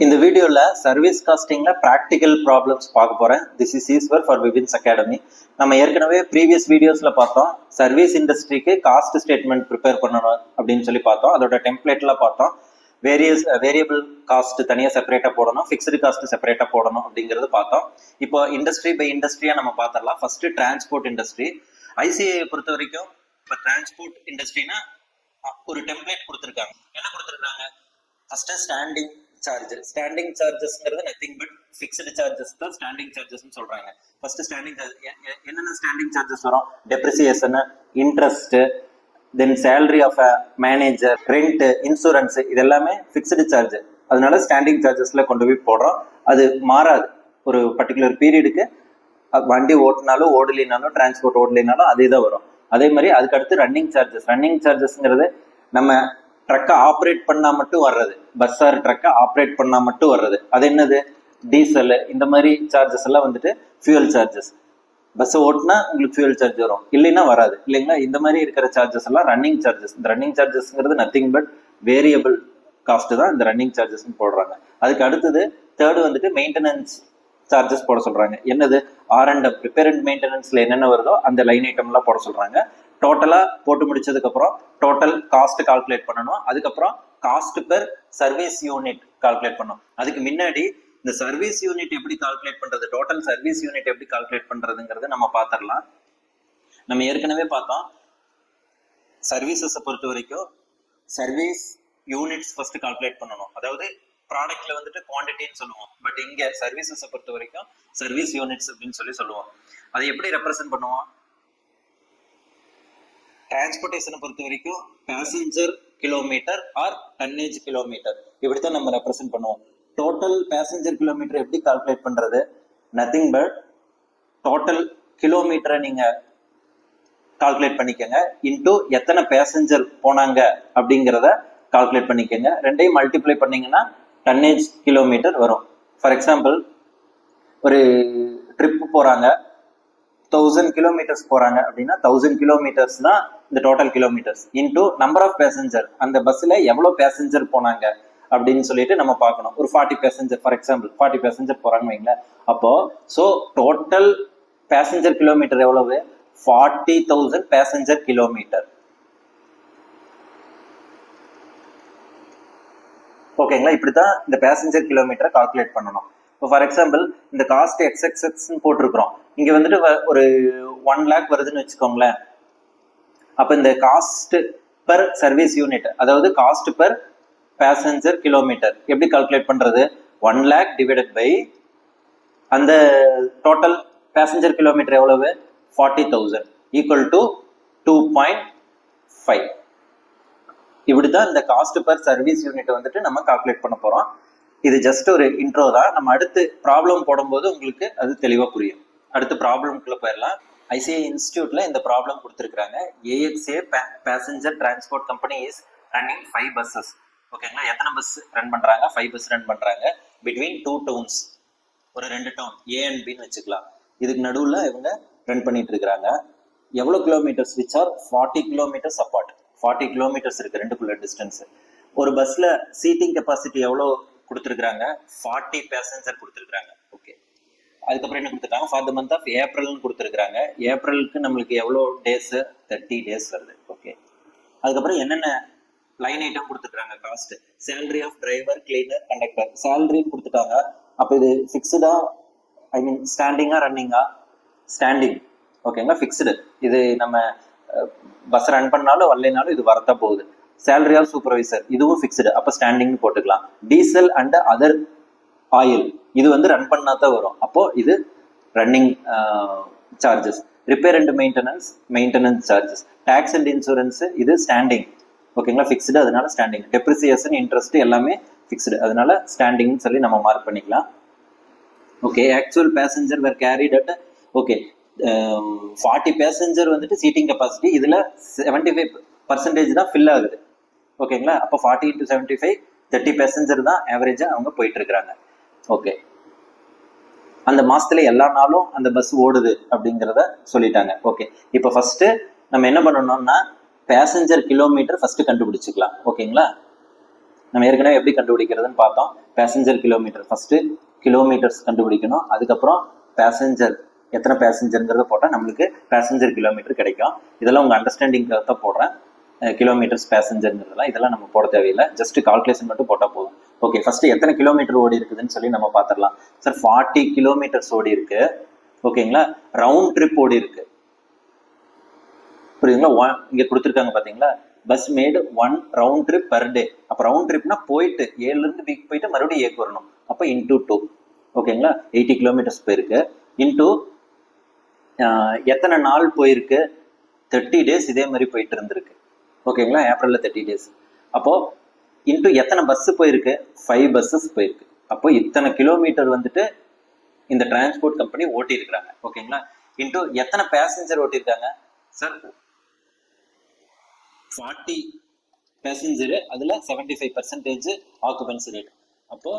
இந்த வீடியோல service காஸ்டிங்ல practical problems பார்க்க போறேன். This is Eswar for Vipin's academy. நம்ம ஏற்கனவே ப்ரீவியஸ் வீடியோஸ்ல பார்த்தோம் சர்வீஸ் இண்டஸ்ட்ரிக்கு காஸ்ட் ஸ்டேட்மெண்ட் ப்ரிப்பேர் பண்ணணும் அப்படின்னு சொல்லி பார்த்தோம். அதோட டெம்ப்ளேட்ல பார்த்தோம். வேரியபிள் காஸ்ட் தனியாக செப்பரேட்டா போடணும், ஃபிக்ஸ்டு காஸ்ட் செப்பரேட்டா போடணும் அப்படிங்கிறது பார்த்தோம். இப்போ இண்டஸ்ட்ரி பை இண்டஸ்ட்ரியா நம்ம பார்த்துடலாம். First transport industry. ஐசிஐ பொறுத்த வரைக்கும் இப்போ டிரான்ஸ்போர்ட் இண்டஸ்ட்ரினா ஒரு டெம்ப்ளேட் கொடுத்துருக்காங்க. என்ன கொடுத்துருக்காங்க? First standing charge. ஸ்டாண்டிங் சார்ஜஸ்ங்கிறது நத்திங் பட் ஃபிக்ஸ்டு சார்ஜஸ் தான் ஸ்டாண்டிங் சார்ஜஸ்ன்னு சொல்றாங்க. ஃபர்ஸ்ட் ஸ்டாண்டிங் சார்ஜ் என்னென்ன ஸ்டாண்டிங் சார்ஜஸ் வரும்? Depreciation, interest, then salary of a manager, rent, insurance, இது எல்லாமே ஃபிக்ஸ்டு சார்ஜ். அதனால ஸ்டாண்டிங் சார்ஜஸ்ல கொண்டு போய் போடுறோம். அது மாறாது. ஒரு பர்டிகுலர் பீரியடுக்கு வண்டி ஓட்டினாலும் ஓடலினாலும் டிரான்ஸ்போர்ட் ஓடலினாலும் அதே தான் வரும். அதே மாதிரி அதுக்கு அடுத்து ரன்னிங் சார்ஜஸ். ரன்னிங் சார்ஜஸ்ங்கிறது நம்ம ட்ரக்கை ஆப்ரேட் பண்ணா மட்டும் வர்றது, பஸ் ஆர் ட்ரக்கை ஆப்ரேட் பண்ணா மட்டும் வர்றது. அது என்னது? டீசல், இந்த மாதிரி சார்ஜஸ் எல்லாம் வந்துட்டு ஃபியூயல் சார்ஜஸ். பஸ் ஓட்டினா உங்களுக்கு ஃபியூயல் சார்ஜ் வரும், இல்லைன்னா வராது இல்லைங்களா? இந்த மாதிரி இருக்கிற சார்ஜஸ் எல்லாம் ரன்னிங் சார்ஜஸ். இந்த ரன்னிங் சார்ஜஸ்ங்கிறது நத்திங் பட் வேரியபிள் காஸ்ட் தான் இந்த ரன்னிங் சார்ஜஸ் போடுறாங்க. அதுக்கு அடுத்தது தேர்டு வந்துட்டு மெயின்டெனன்ஸ் சார்ஜஸ் போட சொல்றாங்க. என்னது? R&M, ரிப்பேர் அண்ட் மெயின்டெனன்ஸ்ல என்னென்ன வருதோ அந்த லைன் ஐட்டம்லாம் போட சொல்றாங்க. டோட்டலா போட்டு முடிச்சதுக்கு அப்புறம் டோட்டல் காஸ்ட் கால்குலேட் பண்ணணும். அதுக்கப்புறம் cost per service unit calculate பண்ணணும். அதுக்கு முன்னாடி இந்த சர்வீஸ் யூனிட் எப்படி கால்குலேட் பண்றது, டோட்டல் சர்வீஸ் யூனிட் எப்படி கால்குலேட் பண்றதுங்கிறத நம்ம பார்த்துடலாம். நம்ம ஏற்கனவே பார்த்தோம் சர்வீசஸ் பொறுத்த வரைக்கும் சர்வீஸ் யூனிட்ஸ் ஃபர்ஸ்ட் கால்குலேட் பண்ணணும். அதாவது ப்ராடக்ட்ல வந்துட்டு குவான்டிட்டின்னு சொல்லுவோம், பட் இங்க சர்வீசஸ் பொறுத்த வரைக்கும் சர்வீஸ் யூனிட்ஸ் அப்படின்னு சொல்லுவோம். அதை எப்படி ரெப்ரசென்ட் பண்ணுவோம்? டிரான்ஸ்போர்டேஷனை பொறுத்த வரைக்கும் passenger kilometre or tonnage kilometre, இப்படித்தான் நம்ம ரெப்ரசென்ட் பண்ணுவோம். டோட்டல் பேசஞ்சர் கிலோமீட்டர் எப்படி கால்குலேட் பண்றது? நத்திங் பட் டோட்டல் கிலோமீட்டரை நீங்க கால்குலேட் பண்ணிக்கங்க இன்டூ எத்தனை பேசஞ்சர் போனாங்க அப்படிங்கிறத கால்குலேட் பண்ணிக்கங்க. ரெண்டையும் மல்டிப்ளை பண்ணீங்கன்னா டன்னேஜ் கிலோமீட்டர் வரும். ஃபார் எக்ஸாம்பிள், ஒரு ட்ரிப் போறாங்க, 1000 கிலோமீட்டர்ஸ் போறாங்க அப்படின்னா 1000 கிலோமீட்டர்ஸ் தான் இந்த total kilometres into number of passenger. அந்த பஸ்ல எவ்வளவு பேசஞ்சர் போனாங்க அப்படின்னு சொல்லிட்டு நம்ம பார்க்கணும். ஒரு 40 பேசஞ்சர், ஃபார் எக்ஸாம்பிள் 40 பேசஞ்சர் போறாங்க வைங்களேன். அப்போ ஸோ டோட்டல் பேசஞ்சர் கிலோமீட்டர் எவ்வளவு? 40,000 பேசஞ்சர் கிலோமீட்டர். ஓகேங்களா? இப்படிதான் இந்த பேசஞ்சர் கிலோமீட்டரை கால்குலேட் பண்ணணும். இப்போ ஃபார் எக்ஸாம்பிள் இந்த காஸ்ட் XXX போட்டிருக்கிறோம். இங்க வந்துட்டு ஒரு 1 lakh வருதுன்னு வச்சுக்கோங்களேன். அப்ப இந்த காஸ்ட் பெர் சர்வீஸ் யூனிட், அதாவது காஸ்ட் பெர் பேசஞ்சர் கிலோமீட்டர் எப்படி கால்குலேட் பண்றது? 1 lakh டிவைடட் பை அந்த டோட்டல் பேசஞ்சர் கிலோமீட்டர் எவ்வளவு? 40,000 ஈக்குவல் டு 2.5. இப்படிதான் இந்த காஸ்ட் பெர் சர்வீஸ் யூனிட் வந்துட்டு நம்ம கால்குலேட் பண்ண போறோம். இது ஜஸ்ட் ஒரு இன்ட்ரோ தான். நம்ம அடுத்து ப்ராப்ளம் போடும்போது உங்களுக்கு அது தெளிவா புரியும். அடுத்து ப்ராப்ளம்குள்ள போயிடலாம். ஐசிஐ இன்ஸ்டிடியூட்ல இந்த ப்ராப்ளம் கொடுத்துருக்காங்க. AXA passenger transport company is running 5 buses. ஓகேங்களா? எத்தனை பஸ் ரன் பண்றாங்க? 5 bus ரன் பண்றாங்க பிட்வீன் 2 towns. ஒரு 2 டவுன் A and Bன்னு வச்சுக்கலாம். இதுக்கு நடுவுல இவங்க ரன் பண்ணிட்டு இருக்கிறாங்க. எவ்வளவு kilometres? Which are 40 kilometres apart. 40 kilometres இருக்கு ரெண்டுக்குள்ள டிஸ்டன்ஸ். ஒரு பஸ்ல சீட்டிங் கெப்பாசிட்டி எவ்வளவு கொடுத்துருக்காங்க? 40 பேசஞ்சர் கொடுத்துருக்காங்க. ஓகே, அதுக்கப்புறம் என்ன கொடுத்துருக்காங்க? ஃபார் த மந்த் ஆஃப் ஏப்ரல்னு கொடுத்துருக்காங்க. ஏப்ரலுக்கு நம்மளுக்கு எவ்வளோ டேஸ்? 30 days வருது. ஓகே, அதுக்கப்புறம் என்னென்ன லைன் ஐட்டம் கொடுத்துருக்காங்க? Cost, salary of driver, cleaner, conductor. சேலரின்னு கொடுத்துட்டாங்க. அப்போ இது ஃபிக்ஸ்டா, ஐ மீன் ஸ்டாண்டிங்கா ரன்னிங்கா? ஸ்டாண்டிங். ஓகேங்களா? ஃபிக்ஸ்டு. இது நம்ம பஸ் ரன் பண்ணாலும் வரலைனாலும் இது வரத்தான் போகுது. சேலரி ஆஃப் சூப்பர்வைசர், இதுவும் ஃபிக்ஸ்டு, அப்போ ஸ்டாண்டிங்னு போட்டுக்கலாம். டீசல் அண்ட் அதர் ஆயில், இது வந்து ரன் பண்ணா தான் வரும், அப்போ இது running charges. Repair and maintenance charges. Taxes and insurance, இது ஸ்டாண்டிங். ஓகேங்களா? ஃபிக்ஸ்டு, அதனால ஸ்டாண்டிங். டெப்ரிசியேஷன், இன்ட்ரெஸ்ட் எல்லாமே ஃபிக்ஸ்டு, அதனால ஸ்டாண்டிங்னு சொல்லி நம்ம மார்க் பண்ணிக்கலாம். Okay, actual passenger were carried at, okay, 40 passenger வந்துட்டு சீட்டிங் கெப்பாசிட்டி, இதுல 75% தான் ஃபில் ஆகுது. ஓகேங்களா? அப்போ 40 into 75, 30 பேசஞ்சர் தான் ஆவரேஜா அவங்க போயிட்டு இருக்கிறாங்க. ஓகே, அந்த மாசத்துல எல்லா நாளும் அந்த பஸ் ஓடுது அப்படிங்கிறத சொல்லிட்டாங்க. ஓகே, இப்போ ஃபர்ஸ்ட் நம்ம என்ன பண்ணணும்னா பேசஞ்சர் கிலோமீட்டர் ஃபர்ஸ்ட் கண்டுபிடிச்சுக்கலாம். ஓகேங்களா? நம்ம ஏற்கனவே எப்படி கண்டுபிடிக்கிறதுன்னு பார்த்தோம். பேசஞ்சர் கிலோமீட்டர், ஃபர்ஸ்ட் கிலோமீட்டர்ஸ் கண்டுபிடிக்கணும், அதுக்கப்புறம் பேசஞ்சர் எத்தனை பேசஞ்சருங்கிறத போட்டால் நம்மளுக்கு பேசஞ்சர் கிலோமீட்டர் கிடைக்கும். இதெல்லாம் உங்கள் அண்டர்ஸ்டாண்டிங்காக தான் போடுறேன். கிலோமீட்டர்ஸ் பேசஞ்சருங்கிறதுலாம் இதெல்லாம் நம்ம போட தேவையில்லை, ஜஸ்ட் கால்குலேஷன் மட்டும் போட்டால் போதும். ஓகே, ஃபர்ஸ்ட் எத்தனை கிலோமீட்டர் ஓடி இருக்குதுன்னு சொல்லி நம்ம பார்த்துடலாம். சார் 40 கிலோமீட்டர்ஸ் ஓடி இருக்கு. ஓகேங்களா, ரவுண்ட் ட்ரிப் ஓடி இருக்கு. புரியுதுங்களா? இங்க கொடுத்துருக்காங்க பாத்தீங்களா, பஸ் மேடு 1 ரவுண்ட் ட்ரிப் பர் டே. அப்போ ரவுண்ட் ட்ரிப்னா போயிட்டு ஏல இருந்து பிக்கு போயிட்டு மறுபடியும் ஏக்கு வரணும். அப்போ இன்டூ 2. ஓகேங்களா, 80 கிலோமீட்டர்ஸ் போயிருக்கு. இன்டூ எத்தனை நாள் போயிருக்கு? 30 டேஸ் இதே மாதிரி போயிட்டு இருந்திருக்கு. ஓகேங்களா, ஏப்ரல்ல 30 டேஸ். அப்போ இன்டூ எத்தனை பஸ் போயிருக்கு? 5 பஸ்ஸஸ் போயிருக்கு. அப்போ இத்தனை கிலோமீட்டர் வந்துட்டு இந்த டிரான்ஸ்போர்ட் கம்பெனி ஓட்டி இருக்கிறாங்க. ஓகேங்களா, இன்டூ எத்தனை பேசஞ்சர் ஓட்டியிருக்காங்க? சார் 40 பேசஞ்சரு, அதுல 75% ஆக்குபென்சி ரேட். அப்போ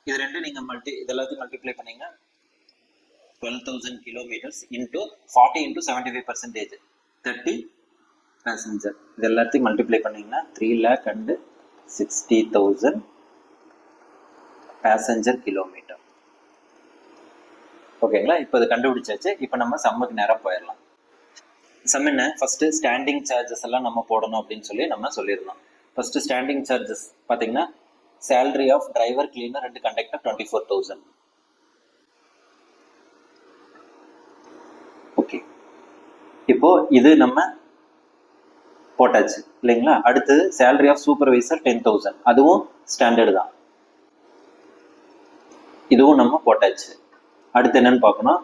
இது ரெண்டு நீங்க இதெல்லாத்தையும் மல்டிப்ளை பண்ணீங்கன்னா 12,000 கிலோமீட்டர்ஸ் இன்டூ 40 இன்டூ 75% 30 பேசஞ்சர். இது எல்லாத்தையும் மல்டிப்ளை பண்ணீங்கன்னா 3,60,000 பேசஞ்சர் கிலோமீட்டர். ஓகேங்களா, இப்போ இது கண்டுபிடிச்சாச்சு. இப்போ நம்ம சம்முக்கு நேரம் போயிடலாம். சம் என்ன? ஃபர்ஸ்ட் ஸ்டாண்டிங் சார்ஜஸ் எல்லாம் நம்ம போடணும் அப்படின்னு சொல்லி நம்ம சொல்லியிருந்தோம். ஃபர்ஸ்ட் ஸ்டாண்டிங் சார்ஜஸ் பார்த்தீங்கன்னா salary of driver, cleaner and conductor 24,000. Okay, இப்போ இது நம்ம போட்டாச்சு இல்லைங்களா. அடுத்தது சேலரி ஆஃப் சூப்பர்வைசர் 10,000, அதுவும் ஸ்டாண்டர்டு தான், இதுவும் நம்ம போட்டாச்சு. அடுத்து என்னன்னு பார்க்கணும்,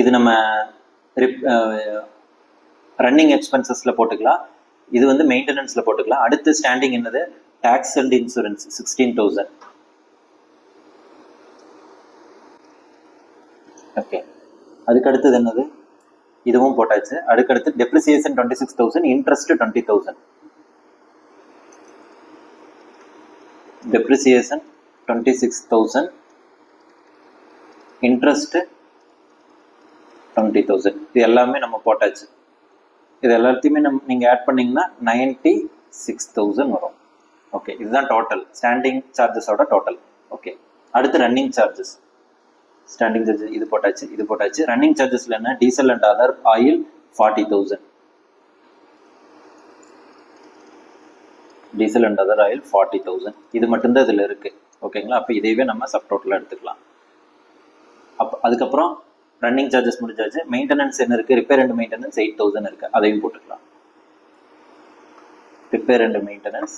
இது நம்ம ரன்னிங் எக்ஸ்பென்சஸ்ல போட்டுக்கலாம், இது வந்து மெயின்டெனன்ஸ்ல போட்டுக்கலாம். அடுத்து ஸ்டாண்டிங் என்னது? Dogs and insurance 16,000. ஓகே, அதுக்கு அடுத்தது என்னது? இதுவும் போட்டாச்சு. அதுக்கடுத்து டெப்ரிசியேஷன் 26,000, இன்ட்ரெஸ்ட் 20,000. Depreciation 26,000, interest 20,000. இது எல்லாமே நம்ம போட்டாச்சு. இது எல்லாத்தையுமே நீங்க ஆட் பண்ணீங்கன்னா 96,000 வரும். ஓகே, இதுதான் டோட்டல் ஸ்டாண்டிங் சார்ஜஸோட டோட்டல். ஓகே, அடுத்து ரன்னிங் சார்ஜஸ். ஸ்டாண்டிங் சார்ஜஸ் இது போட்டாச்சு, இது போட்டாச்சு. ரன்னிங் சார்ஜஸ்ல என்ன? Diesel and other oil 40,000. Diesel and other oil 40,000. இது மட்டும்தான் இதுல இருக்கு. ஓகேங்களா, அப்போ இதையவே நம்ம சப் டோட்டலா எடுத்துக்கலாம். அதுக்கப்புறம் ரன்னிங் சார்ஜஸ் முடிஞ்சாச்சு. மெயின்டெனன்ஸ் என்ன இருக்கு? ரிப்பேர் அண்ட் மெயின்டெனன்ஸ் 8,000 இருக்கு, அதையும் போட்டுக்கலாம். ரிப்பேர் அண்ட் மெயின்டெனன்ஸ்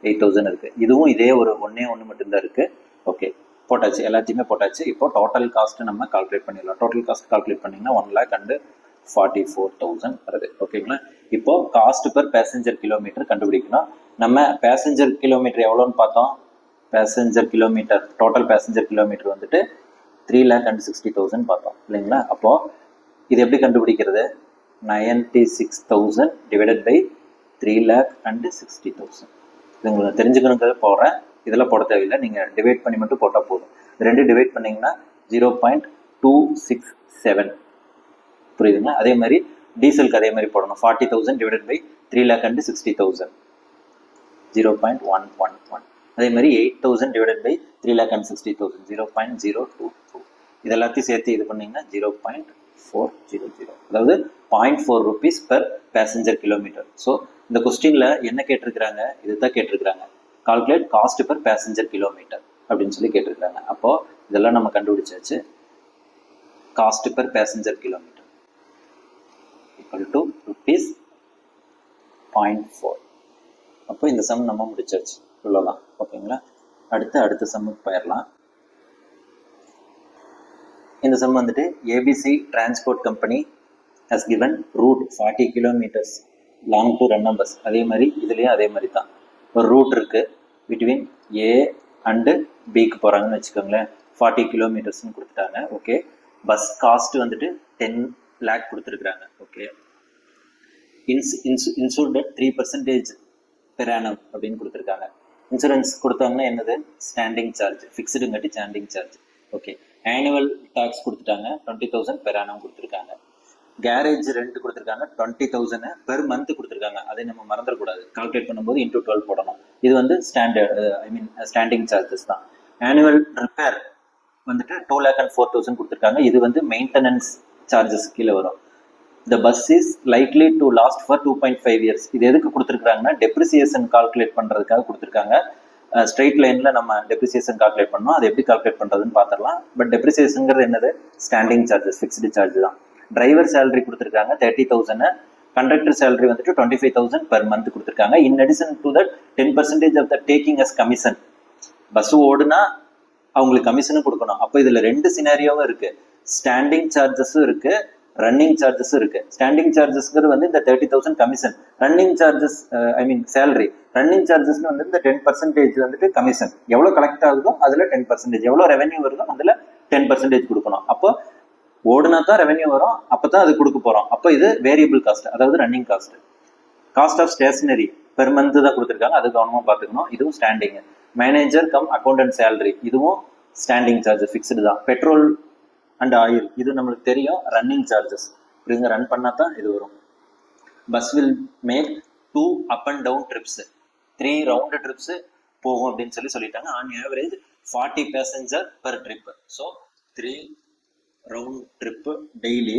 8,000 இருக்கு. இதுவும் இதே ஒரு ஒன்று மட்டும்தான் இருக்கு. ஓகே, போட்டாச்சு, எல்லாத்தையுமே போட்டாச்சு. இப்போ டோட்டல் காஸ்ட் நம்ம கால்குலேட் பண்ணிடலாம். டோட்டல் காஸ்ட் கால்குலேட் பண்ணீங்கன்னா 1,44,000 வருது. ஓகேங்களா, இப்போ காஸ்ட் பெர் பேசஞ்சர் கிலோமீட்டர் கண்டுபிடிக்கணும். நம்ம பேசஞ்சர் கிலோமீட்டர் எவ்வளோன்னு பார்த்தோம். Passenger kilometre, total passenger kilometre வந்துட்டு 3,60,000 பார்த்தோம் இல்லைங்களா. அப்போ இது எப்படி கண்டுபிடிக்கிறது? 96,000 டிவைடட் பை 3,60,000. இது உங்களுக்கு தெரிஞ்சுக்கணுங்கிறத போடுறேன், இதெல்லாம் போட தேவையில்லை, நீங்கள் டிவைட் பண்ணி மட்டும் போட்டால் போதும். ரெண்டு டிவைட் பண்ணிங்கன்னா 0.267. புரியுதுங்களா? அதே மாதிரி டீசலுக்கு அதே மாதிரி போடணும். 40,000 டிவைடட் பை 3,60,000 0.111. அதே மாதிரி 8,000 டிவைடட் பை 3,60,000 0.022. இது எல்லாத்தையும் சேர்த்து இது பண்ணீங்கன்னா 0.400, அதாவது 0.4 rupees per passenger kilometre. So இந்த கொஸ்டின்ல என்ன கேட்டிருக்கிறாங்க? இதுதான் கேட்டிருக்கிறாங்க, calculate cost per passenger kilometre அப்படின்னு சொல்லி கேட்டிருக்கிறாங்க. அப்போ இதெல்லாம் நம்ம கண்டுபிடிச்சாச்சு. Cost per passenger kilometre equal to ₹0.4. அப்போ இந்த சம் நம்ம முடிச்சாச்சு, இவ்வளோதான். ஓகேங்களா, அடுத்த சம்முக்கு போயிடலாம். இந்த சம் வந்துட்டு ABC transport company has given route 40 kilometers long to random bus. அதே மாதிரி இதுலேயும் அதே மாதிரி தான், ஒரு ரூட் இருக்கு பிட்வீன் ஏ அண்டு பிக்கு போகிறாங்கன்னு வச்சுக்கோங்களேன். 40 கிலோமீட்டர்ஸ்னு கொடுத்துட்டாங்க. ஓகே, பஸ் காஸ்ட் வந்துட்டு 10 lakh கொடுத்துருக்குறாங்க. ஓகே, இன்சூர்டு 3% பெர் ஆனம் அப்படின்னு கொடுத்துருக்காங்க. இன்சூரன்ஸ் கொடுத்தாங்கன்னா என்னது? ஸ்டாண்டிங் சார்ஜ், ஃபிக்ஸ்டுங்காட்டி standing charge. Okay, annual tax கொடுத்துட்டாங்க, 20,000 பெர் ஆனம் கொடுத்துருக்காங்க. கேரேஜ் ரெண்ட் கொடுத்துருக்காங்க 20,000 பெர் மந்த் கொடுத்துருக்காங்க. அதை நம்ம மறந்துடக்கூடாது. கால்குலேட் பண்ணும்போது இன்டூ 12 போடணும். இது வந்து ஸ்டாண்டிங் சார்ஜஸ் தான். ஆனுவல் ரிப்பேர் வந்துட்டு 2,04,000 கொடுத்துருக்காங்க. இது வந்து மெயின்டெனன்ஸ் சார்ஜஸ் கீழே வரும். The bus is likely to last for 2.5 years. இது எதுக்கு கொடுத்துருக்காங்கன்னா டெப்ரிசியேஷன் கால்குலேட் பண்ணுறதுக்காக கொடுத்துருக்காங்க. ஸ்ட்ரெயிட் லைனில் நம்ம டெப்ரிசியேஷன் கால்குலேட் பண்ணோம். அது எப்படி கால்குலேட் பண்ணுறதுன்னு பார்த்துடலாம். பட் டெப்ரிசியேஷனுங்கிறது என்னது? ஸ்டாண்டிங் சார்ஜஸ், ஃபிக்ஸ்டு சார்ஜ் தான். டிரைவர் சேலரி கொடுத்துருக்காங்க 30,000. கண்டக்டர் சேலரி வந்துட்டு 25,000 பெர் மந்த் கொடுத்துருக்காங்க. In addition to that 10% of the taking as commission. Bus ஓடுனா அவங்களுக்கு கமிஷனும் கொடுக்கணும். அப்போ இதில் 2 சினாரியோவும் இருக்கு. ஸ்டாண்டிங் சார்ஜஸும் இருக்கு, ரன்னிங் சார்ஜஸும் இருக்கு. ஸ்டாண்டிங் சார்ஜஸ்ங்கிறது வந்து இந்த 30,000 commission. Running charges salary. Running சார்ஜஸ்னு வந்து இந்த 10% வந்துட்டு கமிஷன். எவ்வளோ கலெக்ட் ஆகுதோ அதில் 10%, எவ்வளோ ரெவென்யூ வருதோ அதில் 10% கொடுக்கணும். அப்போ ஓடுனா தான் ரெவென்யூ வரும், அப்போ தான் அது கொடுக்க போகிறோம். அப்போ இது வேரியபிள் காஸ்ட், அதாவது running cost. Cost of stationery per month தான் கொடுத்துருக்காங்க, அது கவனமாக பார்த்துக்கணும். இதுவும் standing. Manager cum accountant salary, இதுவும் ஸ்டாண்டிங் சார்ஜ், ஃபிக்ஸ்டு தான். பெட்ரோல் அண்ட் ஆயில், இது நம்மளுக்கு தெரியும், ரன்னிங் சார்ஜஸ். இதுங்க ரன் பண்ணால் தான் இது வரும். Bus will make 2 up and down trips, 3 round trips போகும் அப்படின்னு சொல்லிட்டாங்க. On average 40 passenger per trip. So 3 round trip daily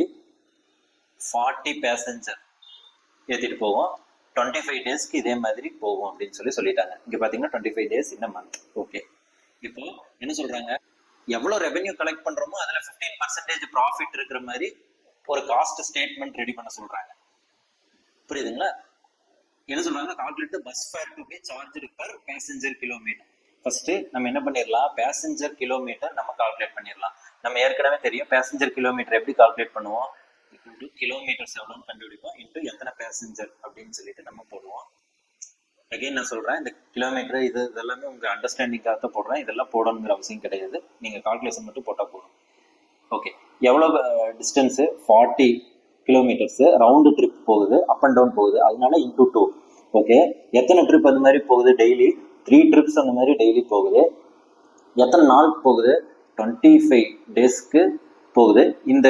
40 passenger ஏற்றிட்டு போவோம். 25 டேஸ்க்கு இதே மாதிரி போகும் அப்படின்னு சொல்லிட்டாங்க. இங்கே பார்த்தீங்கன்னா 25 டேஸ் இந்த மந்த். ஓகே, இப்போ என்ன சொல்றாங்க, எவ்வளோ ரெவென்யூ கலெக்ட் பண்றோமோ அதில் 15% ப்ராஃபிட் இருக்கிற மாதிரி ஒரு காஸ்ட் ஸ்டேட்மெண்ட் ரெடி பண்ண சொல்றாங்க. புரியுதுங்களா? என்ன சொல்றாங்க, calculate bus fare to be charged per passenger kilometre. First நம்ம என்ன பண்ணிடலாம், பேசஞ்சர் கிலோமீட்டர் நம்ம கால்குலேட் பண்ணிடலாம். நம்ம ஏற்கனவே தெரியும் பேசஞ்சர் கிலோமீட்டர் எப்படி கால்குலேட் பண்ணுவோம், கிலோமீட்டர்ஸ் எவ்வளோன்னு கண்டுபிடிப்போம், இன்ட்டு எத்தனை பேசஞ்சர் அப்படின்னு சொல்லிட்டு நம்ம போடுவோம். அகைன் நான் சொல்கிறேன், இந்த கிலோமீட்டர் இது எல்லாமே உங்கள் அண்டர்ஸ்டாண்டிங்காக தான் போடுறேன். இதெல்லாம் போடணுங்கிற அவசியம் கிடையாது, நீங்கள் கால்குலேஷன் மட்டும் போட்டால் போதும். ஓகே, எவ்வளோ டிஸ்டன்ஸு? 40 கிலோமீட்டர்ஸு. ரவுண்டு ட்ரிப் போகுது, அப் அண்ட் டவுன் போகுது, அதனால இன்டூ 2. ஓகே, எத்தனை ட்ரிப் அந்த மாதிரி போகுது? டெய்லி 3 ட்ரிப்ஸ் அந்த மாதிரி டெய்லி போகுது. எத்தனை நாள் போகுது? 25 டேஸ்க்கு போகுது. இந்த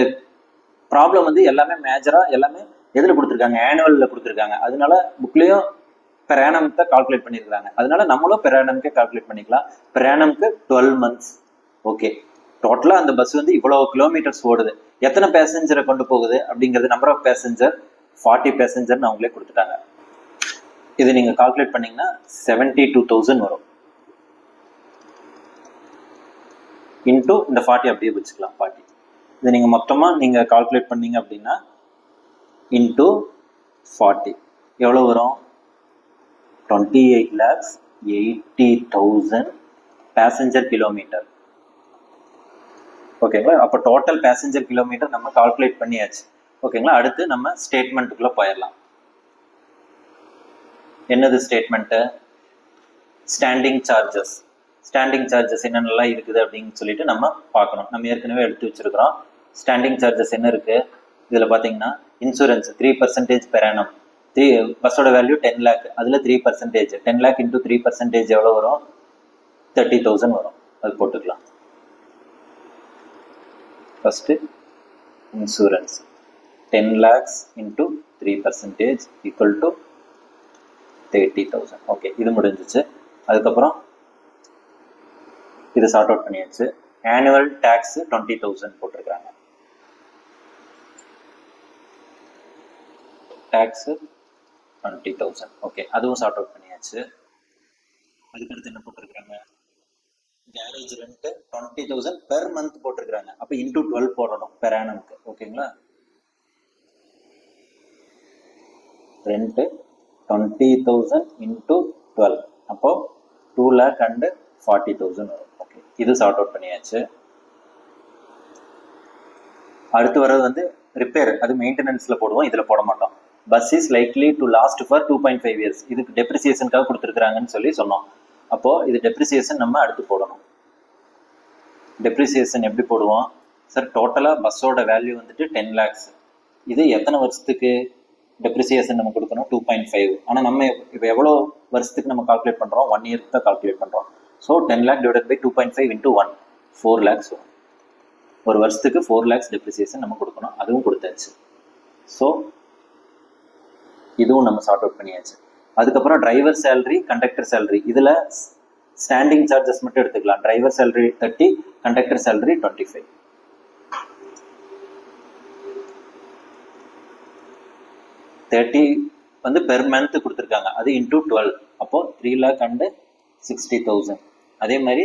ப்ராப்ளம் வந்து எல்லாமே மேஜராக எல்லாமே எதில் கொடுத்துருக்காங்க? ஆனுவலில் கொடுத்துருக்காங்க. அதனால புக்லேயும் பெர் ஆனம்க்கு கால்குலேட் பண்ணியிருக்காங்க. அதனால நம்மளும் பெர் ஆனம்க்கே கால்குலேட் பண்ணிக்கலாம். பெர் ஆனம்க்கு 12 months. ஓகே, டோட்டலாக அந்த பஸ் வந்து இவ்வளோ கிலோமீட்டர்ஸ் ஓடுது, எத்தனை பேசஞ்சரை கொண்டு போகுது அப்படிங்கிறது நம்பர் ஆஃப் பேசஞ்சர் 40 பேசஞ்சர்னு அவங்களே கொடுத்துட்டாங்க. இது நீங்கள் கால்குலேட் பண்ணிங்கன்னா 72,000 வரும். இன்டூ இந்த 40 அப்படியே வச்சுக்கலாம் 40. இதை நீங்கள் மொத்தமாக நீங்கள் கால்குலேட் பண்ணீங்க அப்படின்னா இன்டூ 40 எவ்வளோ வரும்? 28,80,000 பேசஞ்சர் கிலோமீட்டர். ஓகேங்களா? அப்போ டோட்டல் பேசஞ்சர் கிலோமீட்டர் நம்ம கால்குலேட் பண்ணியாச்சு. ஓகேங்களா? அடுத்து நம்ம ஸ்டேட்மெண்ட்டுக்குள்ள போயிடலாம். என்னது statement? Standing charges. Standing charges என்னென்னலாம் இருக்குது அப்படின்னு சொல்லிட்டு நம்ம பார்க்கணும். நம்ம ஏற்கனவே எடுத்து வச்சிருக்கிறோம். ஸ்டாண்டிங் சார்ஜஸ் என்ன இருக்கு இதில் பார்த்தீங்கன்னா, இன்சூரன்ஸ் 3% பெர் ஆனம். பஸ்ஸோட வேல்யூ 10 lakh, அதில் 3%. 10 lakh இன்டூ 3% எவ்வளோ வரும்? 30,000 வரும். அது போட்டுக்கலாம். First insurance 10 lakhs into 3% equal to 30,000. Okay, இது முடிஞ்சிச்சு. அதுக்கப்புறம் இது சார்ட் அவுட் பண்ணியாச்சு. ஆனுவல் டேக்ஸ் 20,000 போட்டிருக்காங்க. டேக்ஸ் 20,000. ஓகே, அதுவும் சார்ட் அவுட் பண்ணியாச்சு. அதுக்கடுத்து என்ன போட்டிருக்காங்க? கேரேஜ் ரெண்ட் 20,000 பெர் மந்த் போட்டிருக்காங்க. அப்போ இன்டூ 12 போடணும் பெர் ஆனம்க்கு. ஓகேங்களா? ரெண்ட் 20,000 இன்டூ 12, அப்போ 2,40,000 வரும். ஓகே, இது சார்ட் அவுட் பண்ணியாச்சு. அடுத்து வர்றது வந்து ரிப்பேர். அது மெயின்டெனன்ஸில் போடுவோம், இதில் போட மாட்டோம். Bus is likely to last for 2.5 years. இதுக்கு டெப்ரிசியேஷனுக்காக கொடுத்துருக்காங்கன்னு சொன்னோம். அப்போது இது டெப்ரிசியேஷன் நம்ம அடுத்து போடணும். டெப்ரிசியேஷன் எப்படி போடுவோம் சார்? டோட்டலாக பஸ்ஸோட வேல்யூ வந்துட்டு 10 lakhs. இது எத்தனை வருஷத்துக்கு டெப்ரிசியேஷன் நம்ம கொடுக்கணும்? 2.5. ஆனால் நம்ம இப்போ எவ்வளோ வருஷத்துக்கு நம்ம கால்குலேட் பண்ணுறோம்? 1 year தான் கால்குலேட் பண்ணுறோம். So 10 lakh divided by 2.5 into 1, 4 lakhs வரும். ஒரு வருஷத்துக்கு 4 lakhs டெப்ரிசியேஷன் நம்ம கொடுக்கணும். அதுவும் கொடுத்தாச்சு. ஸோ இதுவும் நம்ம சார்ட் அவுட் பண்ணியாச்சு. அதுக்கப்புறம் டிரைவர் சேலரி, கண்டக்டர் சேலரி, இதில் ஸ்டாண்டிங் சார்ஜஸ் மட்டும் எடுத்துக்கலாம். Driver salary 30, conductor salary 25. 30 வந்து பெர் மந்த் கொடுத்துருக்காங்க, அது இன்டூ 12, அப்போ 3,60,000. அதே மாதிரி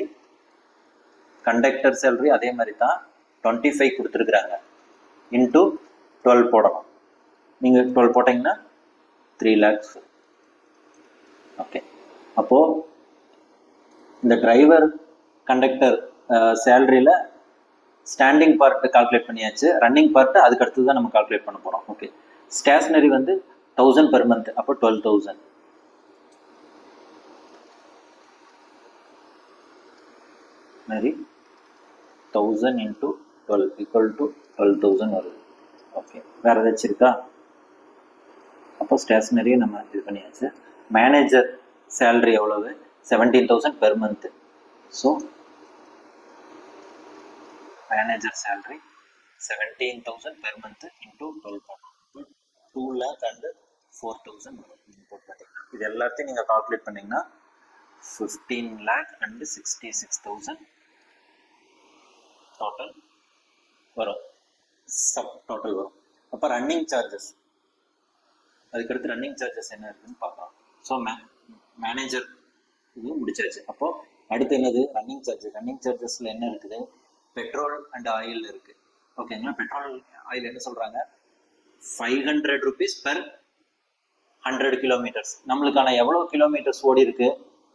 கண்டக்டர் சேலரி அதே மாதிரி தான் 25 கொடுத்துருக்குறாங்க, இன்டூ 12 போடணும். நீங்கள் 12 போட்டிங்கன்னா 3 lakhs. ஓகே, அப்போது இந்த டிரைவர் கண்டக்டர் சேலரியில் ஸ்டாண்டிங் பார்ட் கால்குலேட் பண்ணியாச்சு. ரன்னிங் பார்ட் அதுக்கு அடுத்து தான் நம்ம கால்குலேட் பண்ண போகிறோம். ஓகே, ஸ்டேஷனரி வந்து 1000 பெர் மந்த், அப்போ 12,000. மாதிரி 1000 இன்டூ 12 ஈக்குவல் டு 12,000 வருது. ஓகே, வேறு ஏதாச்சும் இருக்கா? அப்போ ஸ்டேஷனரியை நம்ம இது பண்ணியாச்சு. மேனேஜர் சேலரி எவ்வளவு? 17,000 per month. So manager salary 17,000 per month into 12 போட்டோம், 2,04,000 போட்டு பார்த்தீங்கன்னா இது எல்லாத்தையும் நீங்கள் கால்குலேட் பண்ணிங்கன்னா 15,66,000 டோட்டல் வரும், சப் டோட்டல் வரும். அப்போ ரன்னிங் சார்ஜஸ், அதுக்கடுத்து ரன்னிங் சார்ஜஸ் என்ன இருக்குன்னு பார்க்கலாம். ஸோ மேனேஜர் இது முடிச்சாச்சு. அப்போது அடுத்து என்னது? Running charges. ரன்னிங் சார்ஜஸில் என்ன இருக்குது? பெட்ரோல் அண்ட் ஆயில் இருக்குது. ஓகேங்களா, பெட்ரோல் ஆயில் என்ன சொல்கிறாங்க? 500 rupees பெர் 100 kilometers. நம்மளுக்கான எவ்வளோ கிலோமீட்டர்ஸ் ஓடி இருக்கு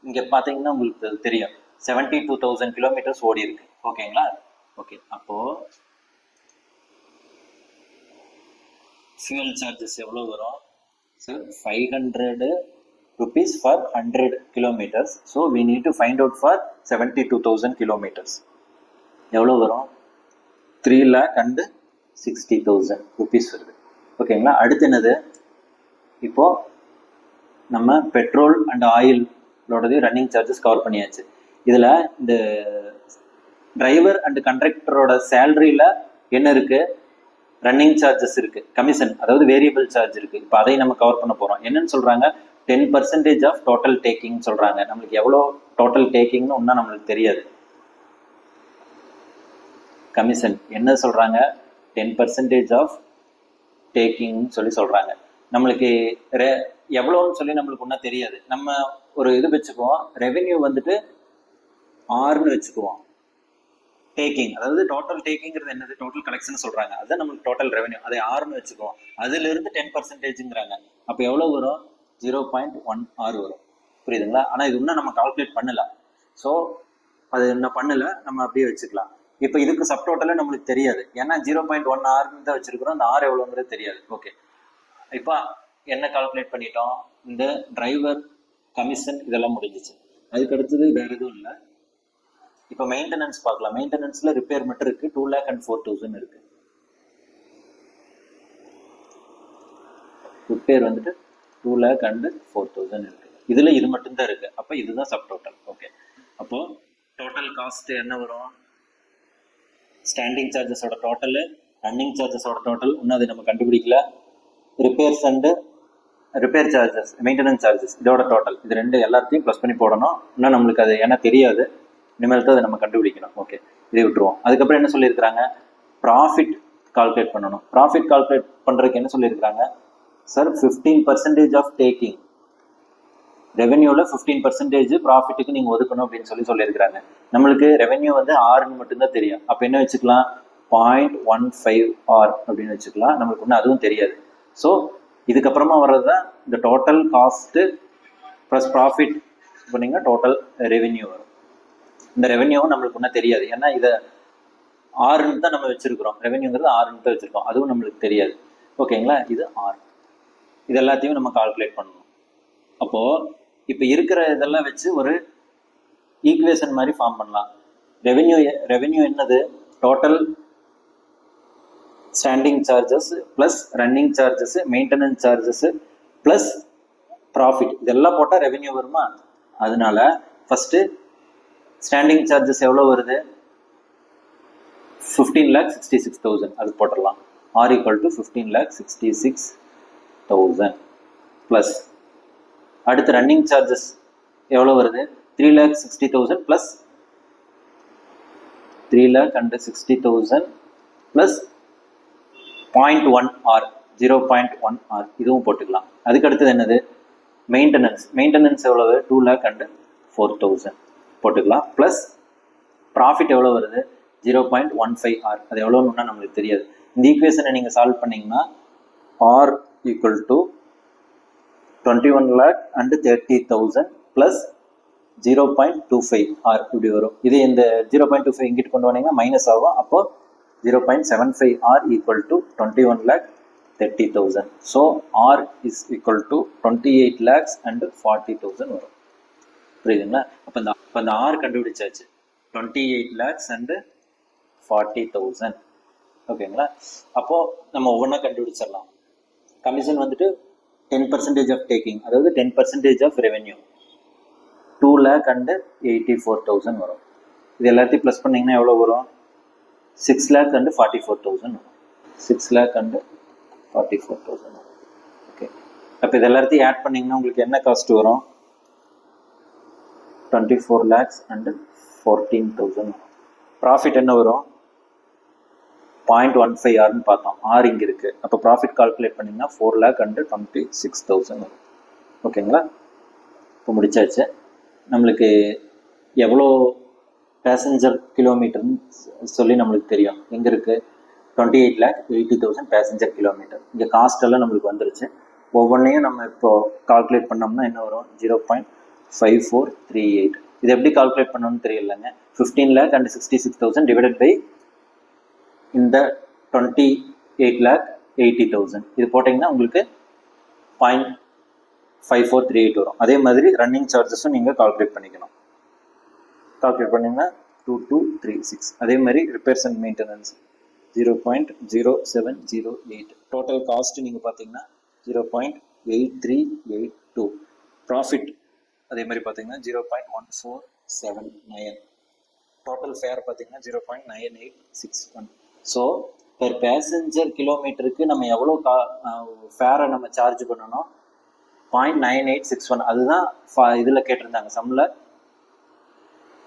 இங்கே பார்த்தீங்கன்னா உங்களுக்கு தெரியும், 72,000 kilometers ஓடி இருக்கு. ஓகேங்களா, ஓகே. அப்போது ஃபியூல் சார்ஜஸ் எவ்வளோ வரும்? So 500 rupees for 100 kilometers. So we need to find out for 72,000 kilometers. எவ்வளோ வரும்? 3,60,000 rupees வருது. ஓகேங்களா, அடுத்து என்னது? இப்போ நம்ம பெட்ரோல் அண்ட் ஆயிலோடது ரன்னிங் சார்ஜஸ் கவர் பண்ணியாச்சு. இதில் இந்த டிரைவர் அண்ட் கண்டக்டரோட சேலரியில் என்ன இருக்குது? ரன்னிங் சார்ஜஸ் இருக்குது, கமிஷன், அதாவது வேரியபிள் சார்ஜ் இருக்குது. இப்போ அதை நம்ம கவர் பண்ண போகிறோம். என்னன்னு சொல்கிறாங்க? 10% ஆஃப் டோட்டல் டேக்கிங் சொல்கிறாங்க. நம்மளுக்கு எவ்வளோ டோட்டல் டேக்கிங்னு ஒன்றும் நம்மளுக்கு தெரியாது. கமிஷன் என்ன சொல்கிறாங்க? 10% ஆஃப் டேக்கிங்னு சொல்லி சொல்கிறாங்க. நம்மளுக்கு எவ்வளோன்னு சொல்லி நம்மளுக்கு ஒன்றும் தெரியாது. நம்ம ஒரு இது வச்சுக்குவோம், ரெவென்யூ வந்துட்டு ஆர்னு வச்சுக்குவோம். டேக்கிங், அதாவது டோட்டல் டேக்கிங்கிறது என்னது? டோட்டல் கலெக்ஷன் சொல்கிறாங்க, அதுதான் நம்மளுக்கு டோட்டல் ரெவென்யூ. அதை ஆர்னு வச்சுக்குவோம். அதிலிருந்து 10%ங்கிறாங்க. அப்போ எவ்வளோ வரும்? 0.16 வரும். புரியுதுங்களா? ஆனால் இது இன்னும் நம்ம கால்குலேட் பண்ணல. ஸோ அது இன்னும் பண்ணலை, நம்ம அப்படியே வச்சுக்கலாம். இப்போ இதுக்கு சப் டோட்டலாக நம்மளுக்கு தெரியாது, ஏன்னா 0.16 தான் வச்சிருக்கிறோம். அந்த ஆர் எவ்வளோங்கிறது தெரியாது. ஓகே, இப்போ என்ன கால்குலேட் பண்ணிட்டோம்? இந்த டிரைவர் கமிஷன் இதெல்லாம் முடிஞ்சிச்சு. அதுக்கு அடுத்தது வேற எதுவும் இல்லை. இப்போ மெயின்டெனன்ஸ் பார்க்கலாம். மெயின்டெனன்ஸ்ல ரிப்பேர் மட்டும் இருக்கு, 2,04,000 இருக்கு. ரிப்பேர் வந்துட்டு 2,04,000 இருக்கு. இதுல இது மட்டும்தான் இருக்கு. அப்போ இதுதான் சப் டோட்டல். ஓகே, அப்போ டோட்டல் காஸ்ட் என்ன வரும்? ஸ்டாண்டிங் சார்ஜஸோட டோட்டல், ரன்னிங் சார்ஜஸோட டோட்டல் இன்னும் அதை நம்ம கண்டுபிடிக்கல. Repairs and repair charges, maintenance charges, இதோட டோட்டல், இது ரெண்டு எல்லாத்தையும் ப்ளஸ் பண்ணி போடணும். இன்னும் நம்மளுக்கு அது ஏன்னா தெரியாது, இனிமேல் தான் அதை நம்ம கண்டுபிடிக்கணும். ஓகே, இதை விட்டுருவோம். அதுக்கப்புறம் என்ன சொல்லியிருக்கிறாங்க? ப்ராஃபிட் கால்குலேட் பண்ணணும். ப்ராஃபிட் கால்குலேட் பண்ணுறதுக்கு என்ன சொல்லியிருக்கிறாங்க? சார் 15% ஆஃப் டேக்கிங், ரெவென்யூவில் 15% ப்ராஃபிட்டுக்கு நீங்கள் ஒதுக்கணும் அப்படின்னு சொல்லியிருக்கிறாங்க. நம்மளுக்கு ரெவென்யூ வந்து 6 மட்டும்தான் தெரியும். அப்போ என்ன வச்சுக்கலாம்? 0.15 ஆர் அப்படின்னு வச்சுக்கலாம். நம்மளுக்கு ஒன்றும் அதுவும் தெரியாது. ஸோ இதுக்கப்புறமா வர்றது தான் இந்த டோட்டல் காஸ்ட்டு ப்ளஸ் ப்ராஃபிட் பண்ணிங்கன்னா டோட்டல் ரெவென்யூ வரும். இந்த ரெவென்யூவும் நம்மளுக்கு ஒன்றும் தெரியாது, ஏன்னா இதை 6ன்னு தான் நம்ம வச்சுருக்கிறோம். ரெவென்யூங்கிறது 6ன்னு தான் வச்சுருக்கோம், அதுவும் நம்மளுக்கு தெரியாது. ஓகேங்களா, இது 6. இது எல்லாத்தையும் நம்ம கால்குலேட் பண்ணணும். அப்போது இப்போ இருக்கிற இதெல்லாம் வச்சு ஒரு ஈக்குவேஷன் மாதிரி ஃபார்ம் பண்ணலாம். ரெவென்யூ என்னது? Total standing charges plus running charges, maintenance charges plus profit, இதெல்லாம் போட்டால் ரெவென்யூ வருமா? அதனால ஃபஸ்ட்டு ஸ்டாண்டிங் சார்ஜஸ் எவ்வளோ வருது? 15,66,000 அது போட்டுடலாம். R equal to 15,66,000 plus அடுத்து ரன்னிங் சார்ஜஸ் எவ்வளோ வருது 3,60,000 plus 3,60,000 plus 0.1 R 0.1 R இதுவும் போட்டுக்கலாம். அதுக்கு அடுத்தது என்னது மெயின்டெனன்ஸ் எவ்வளவு 2,04,000 போட்டுக்கலாம். ப்ளஸ் ப்ராஃபிட் எவ்வளோ வருது 0.15 R அது எவ்வளோன்னு நம்மளுக்கு தெரியாது. இந்த ஈக்குவேஷனை நீங்கள் சால்வ் பண்ணிங்கன்னா R equal to 21,30,000 plus 0.25 R இப்படி வரும். இது இந்த 0.25 இங்கிட்டு கொண்டு வந்தீங்கன்னா மைனஸ் ஆகும். அப்போ 0.75 R equal to 21,30,000. So R is equal to 28,40,000 வரும். புரியுதுங்களா? அப்போ இந்த R கண்டுபிடிச்சாச்சு 28,40,000. ஓகேங்களா? அப்போ நம்ம ஒவ்வொன்றா கண்டுபிடிச்சிடலாம். கமிஷன் வந்துட்டு 10% ஆஃப் டேக்கிங், அதாவது 10% ஆஃப் ரெவென்யூ 2,84,000 வரும். இது எல்லாத்தையும் ப்ளஸ் பண்ணிங்கன்னா எவ்வளோ வரும் 6,44,000 வரும். 6,44,000 வரும். ஓகே, அப்போ இது எல்லாத்தையும் ஆட் பண்ணிங்கன்னா உங்களுக்கு என்ன காஸ்ட் வரும் 24,14,000 வரும். ப்ராஃபிட் என்ன வரும் 0.15 ஆர்னு பார்த்தோம். ஆர் இங்கே இருக்குது. அப்போ ப்ராஃபிட் கால்குலேட் பண்ணிங்கன்னா 4,26,000 வரும். ஓகேங்களா? இப்போ முடிச்சாச்சு. நம்மளுக்கு எவ்வளோ பேசஞ்சர் கிலோமீட்டர்னு சொல்லி நம்மளுக்கு தெரியும். எங்கே இருக்குது 28,80,000 பேசஞ்சர் கிலோமீட்டர். இங்கே காஸ்ட் எல்லாம் நம்மளுக்கு வந்துருச்சு. ஒவ்வொன்றையும் நம்ம இப்போ கால்குலேட் பண்ணோம்னா என்ன வரும் 0.5438. இது எப்படி கால்குலேட் பண்ணணும்னு தெரியலங்க. 15,66,000 டிவைடட் பை இந்த 28,80,000 இது போட்டிங்கன்னா உங்களுக்கு 0.5438 வரும். அதே மாதிரி ரன்னிங் சார்ஜஸும் நீங்கள் கால்குலேட் பண்ணிக்கணும். கால்குலேட் பண்ணிங்கன்னா 2236. அதே மாதிரி repairs and maintenance 0.0708. Total cost நீங்கள் பார்த்தீங்கன்னா 0.8382. ப்ராஃபிட் அதே மாதிரி பார்த்தீங்கன்னா 0.1479. டோட்டல் ஃபேர் பார்த்தீங்கன்னா 0.9861. ஸோ பெர் பேசஞ்சர் கிலோமீட்டருக்கு நம்ம எவ்வளோ ஃபேரை நம்ம சார்ஜ் பண்ணணும் 0.9861. அதுதான் இதில் கேட்டிருந்தாங்க சம்மில்.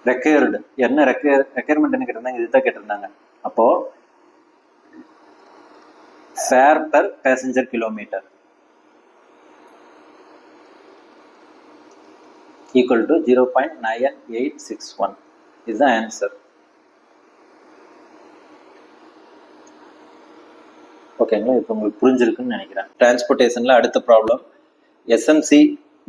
ரெக்யர்டு என்ன ரெக்யர்மெண்ட் என்ன கேட்டிருந்தாங்க, இதுதான் கேட்டிருந்தாங்க. அப்போது fare per passenger kilometre equal to 0.9861. இதுதான் ஆன்சர். ஓகேங்களா? இப்போ உங்களுக்கு புரிஞ்சிருக்குன்னு நினைக்கிறேன். டிரான்ஸ்போர்ட்டேஷனில் அடுத்த problem SMC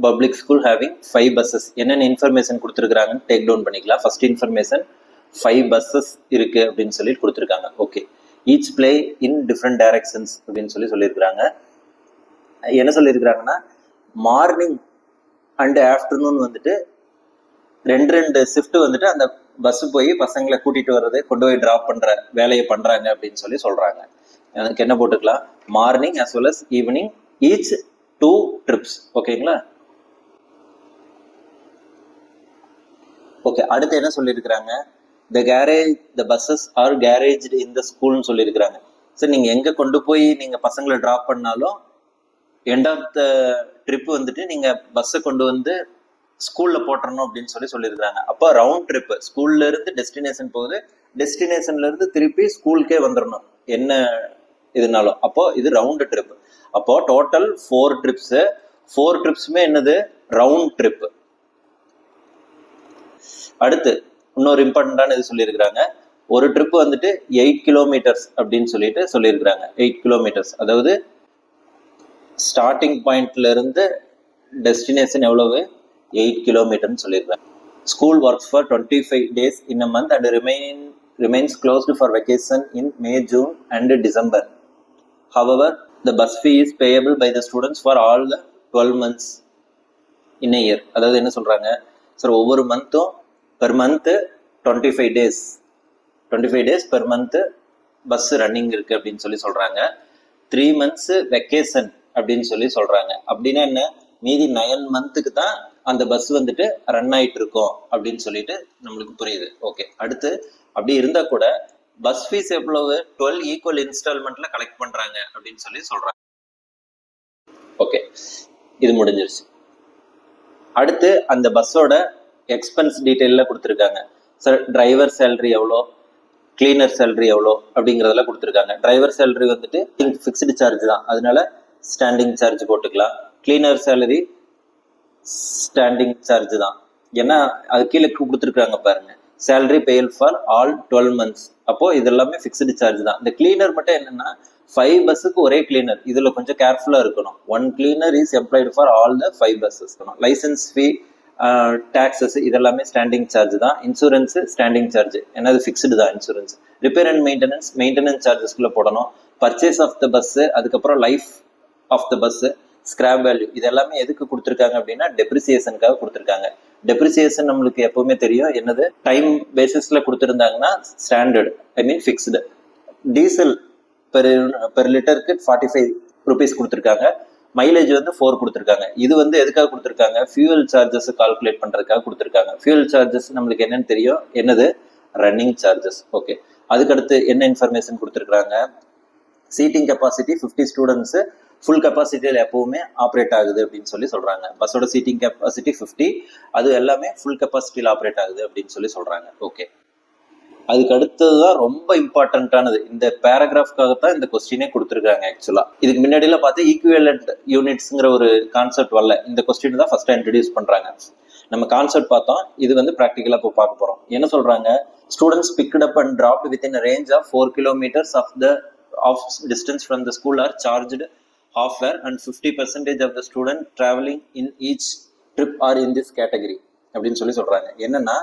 public school having 5 buses. என்னென்ன இன்ஃபர்மேஷன் கொடுத்துருக்காங்கன்னு டேக் டவுன் பண்ணிக்கலாம். ஃபர்ஸ்ட் இன்ஃபர்மேஷன் 5 buses இருக்குது அப்படின்னு சொல்லி கொடுத்துருக்காங்க. Okay, each play in different directions அப்படின்னு சொல்லியிருக்கிறாங்க. என்ன சொல்லியிருக்கிறாங்கன்னா மார்னிங் அண்ட் ஆஃப்டர்நூன் வந்துட்டு ரெண்டு ஷிஃப்ட் வந்துட்டு அந்த பஸ் போய் பசங்களை கூட்டிகிட்டு வர்றது கொண்டு போய் ட்ராப் பண்ணுற வேலையை பண்ணுறாங்க அப்படின்னு சொல்கிறாங்க. எனக்கு என்ன போட்டுக்கலாம் morning as well as evening each 2 trips. ஓகேங்களா? ஓகே, அடுத்து என்ன சொல்லியிருக்கிறாங்க the buses are garaged in the schoolன்னு சொல்லியிருக்கிறாங்க. சரி, நீங்கள் எங்கே கொண்டு போய் நீங்கள் பசங்களை ட்ராப் பண்ணாலும் எண்ட் ஆஃப் த ட்ரிப் வந்துட்டு நீங்கள் பஸ்ஸை கொண்டு வந்து ஸ்கூலில் போட்டுறணும் அப்படின்னு சொல்லியிருக்கிறாங்க. அப்போ ரவுண்ட் ட்ரிப்பு ஸ்கூல்ல இருந்து டெஸ்டினேஷன் போகுது, டெஸ்டினேஷன்ல இருந்து திருப்பி ஸ்கூலுக்கே வந்துடணும் என்ன இதுனாலும். அப்போ இது ரவுண்டு ட்ரிப். அப்போ டோட்டல் 4 trips. 4 tripsமே என்னது ரவுண்ட் ட்ரிப். அடுத்து இன்னொரு இம்பார்ட்டண்டான இது சொல்லியிருக்கிறாங்க. ஒரு ட்ரிப் வந்துட்டு 8 kilometers அப்படின்னு சொல்லியிருக்கிறாங்க. 8 kilometers, அதாவது ஸ்டார்டிங் பாயிண்ட்ல இருந்து டெஸ்டினேஷன் எவ்வளவு 8 kilometers சொல்லியிருக்கிறாங்க. School works for 25 days in a month and remains closed for vacation in May, June and December. However, the bus fee is payable by the students for all the 12 months in a year. அதாவது என்ன சொல்றாங்க sir, ஒவ்வொரு மந்த்தும் per month 25 days per month bus running இருக்கு அப்படின்னு சொல்றாங்க. 3 months vacation அப்படின்னு சொல்றாங்க. அப்படின்னா என்ன, மீதி 9 monthக்கு தான் அந்த பஸ் வந்துட்டு ரன் ஆயிட்டு இருக்கோம் அப்படின்னு சொல்லிட்டு நம்மளுக்கு புரியுது. ஓகே, அடுத்து அப்படி இருந்தா கூட பஸ் ஃபீஸ் எவ்வளவு 12 ஈக்குவல் இன்ஸ்டால்மெண்ட்ல கலெக்ட் பண்றாங்க அப்படின்னு சொல்றாங்க. ஓகே, இது முடிஞ்சிருச்சு. அடுத்து அந்த பஸ்ஸோட எக்ஸ்பென்ஸ் டீட்டெயில கொடுத்துருக்காங்க. சார் டிரைவர் சேலரி எவ்வளோ, கிளீனர் சேலரி எவ்வளோ அப்படிங்கிறதெல்லாம் கொடுத்துருக்காங்க. டிரைவர் சேலரி வந்துட்டு ஃபிக்ஸ்டு சார்ஜ் தான், அதனால ஸ்டாண்டிங் சார்ஜ் போட்டுக்கலாம். கிளீனர் சேலரி ஸ்டாண்டிங் சார்ஜ் தான், ஏன்னா அது கீழே கொடுத்துருக்காங்க பாருங்க, சேலரி பேயல் ஃபார் ஆல் 12 months. அப்போ இது எல்லாமே ஃபிக்ஸ்டு சார்ஜ் தான். இந்த கிளீனர் மட்டும் என்னன்னா 5 பஸ்ஸுக்கு ஒரே கிளீனர், இதுல கொஞ்சம் கேர்ஃபுல்லா இருக்கணும். 1 cleaner is employed for all the 5 buses. Licence fee, taxes இதெல்லாமே ஸ்டாண்டிங் சார்ஜ் தான். இன்சூரன்ஸ் ஸ்டாண்டிங் சார்ஜ், ஏன்னா அது ஃபிக்ஸ்டு தான் இன்சூரன்ஸ். ரிப்பேர் அண்ட் மெயின்டெனன்ஸ் சார்ஜஸ்குள்ள போடணும். பர்ச்சேஸ் ஆஃப் த பஸ், அதுக்கப்புறம் life of the bus, scrap value, இது எல்லாமே எதுக்கு கொடுத்துருக்காங்க அப்படின்னா டெப்ரிசியேஷனுக்காக கொடுத்துருக்காங்க. டெப்ரிசியேஷன் நம்மளுக்கு எப்பவுமே தெரியும், என்னது டைம் பேசிஸ்ல கொடுத்துருந்தாங்கன்னா ஸ்டாண்டர்ட், ஐ மீன் ஃபிக்ஸ்டு. டீசல் பெர் லிட்டருக்கு 45 rupees கொடுத்துருக்காங்க. மைலேஜ் வந்து 4 கொடுத்துருக்காங்க. இது வந்து எதுக்காக கொடுத்துருக்காங்க, ஃபியூவல் சார்ஜஸ் கால்குலேட் பண்றதுக்காக கொடுத்துருக்காங்க. ஃபியூவல் சார்ஜஸ் நம்மளுக்கு என்னன்னு தெரியும், என்னது ரன்னிங் சார்ஜஸ். ஓகே, அதுக்கடுத்து என்ன இன்ஃபர்மேஷன் கொடுத்துருக்காங்க, சீட்டிங் கெப்பாசிட்டி 50 ஸ்டூடெண்ட்ஸ் ஃபுல் கெப்பாசிட்டியில் எப்பவுமே ஆப்ரேட் ஆகுது அப்படின்னு சொல்றாங்க. பஸ்ஸோட சீட்டிங் கெப்பாசிட்டி 50, அது எல்லாமே ஃபுல் கெப்பாசிட்டியில் ஆப்ரேட் ஆகுது அப்படின்னு சொல்றாங்க. ஓகே, அதுக்கு அடுத்ததுதான் ரொம்ப இம்பார்ட்டன்டானது. இந்த பேராகிராஃப்காகத்தான் இந்த கொஸ்டினே கொடுத்துருக்காங்க. ஆக்சுவலா இதுக்கு முன்னாடிலாம் பார்த்து ஈக்குவலண்ட் யூனிட்ஸ்ங்கிற ஒரு கான்செப்ட் வரல, இந்த கொஸ்டின் தான் ஃபர்ஸ்ட் இன்ட்ரடியூஸ் பண்றாங்க. நம்ம கான்செப்ட் பார்த்தோம், இது வந்து ப்ராக்டிக்கலா இப்போ பார்க்க போறோம். என்ன சொல்றாங்க, students picked up and dropped within range of 4 kilometers of distance from the school are charged half fare and 50% of the student traveling in each trip are in this category அப்படின்னு சொல்றாங்க. என்னன்னா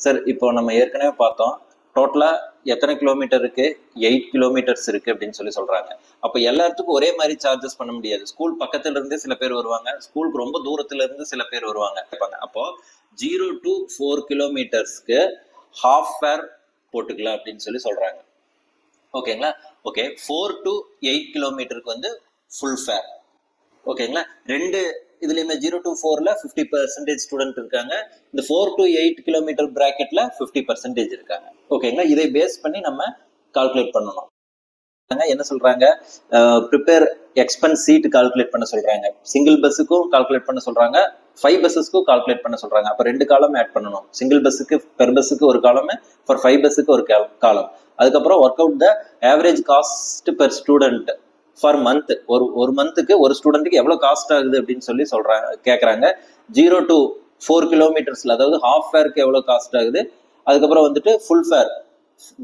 சார், இப்போ நம்ம ஏற்கனவே பார்த்தோம், டோட்டலா எத்தனை kilometre இருக்கு, 8 kilometers இருக்கு அப்படின்னு சொல்றாங்க. அப்ப எல்லாத்துக்கும் ஒரே மாதிரி சார்ஜஸ் பண்ண முடியாது. ஸ்கூல் பக்கத்துல இருந்து சில பேர் வருவாங்க, ஸ்கூலுக்கு ரொம்ப தூரத்துல இருந்து சில பேர் வருவாங்க. அப்போ 0 to 4 kilometersக்கு half fare போட்டுக்கலாம் அப்படின்னு சொல்றாங்க. ஓகேங்களா? ஓகே, 4 to 8 kilometersக்கு வந்து ஃபுல் ஃபேர். ஓகேங்களா? ரெண்டு இதுலயுமே 0 to 4ல 50% ஸ்டூடெண்ட் இருக்காங்க, இந்த 4 to 8 கிலோமீட்டர் பிராக்கெட்ல 50% இருக்காங்க. ஓகேங்களா? இதை பேஸ் பண்ணி நம்ம கால்குலேட் பண்ணணும். என்ன சொல்றாங்க, ப்ரிப்பேர் எக்ஸ்பென்ஸ் சீட் கால்குலேட் பண்ண சொல்றாங்க. சிங்கிள் பஸ்ஸுக்கும் கால்குலேட் பண்ண சொல்றாங்க, 5 buses-க்கும் கால்குலேட் பண்ண சொல்றாங்க. அப்ப 2 காலம் ஆட் பண்ணணும். சிங்கிள் பஸ்ஸுக்கு பெர் பஸ்ஸுக்கு ஒரு காலம், ஃபார் 5 buses-க்கு ஒரு காலம். அதுக்கப்புறம் work out the average cost per student for month. ஒரு மந்த்துக்கு ஒரு ஸ்டூடெண்ட்டுக்கு எவ்வளவு காஸ்ட் ஆகுது அப்படின்னு சொல்றாங்க, கேட்கறாங்க. 0 to 4 kilometersல, அதாவது ஹாஃப் ஃபேருக்கு எவ்வளவு காஸ்ட் ஆகுது, அதுக்கப்புறம் வந்துட்டு ஃபுல் ஃபேர்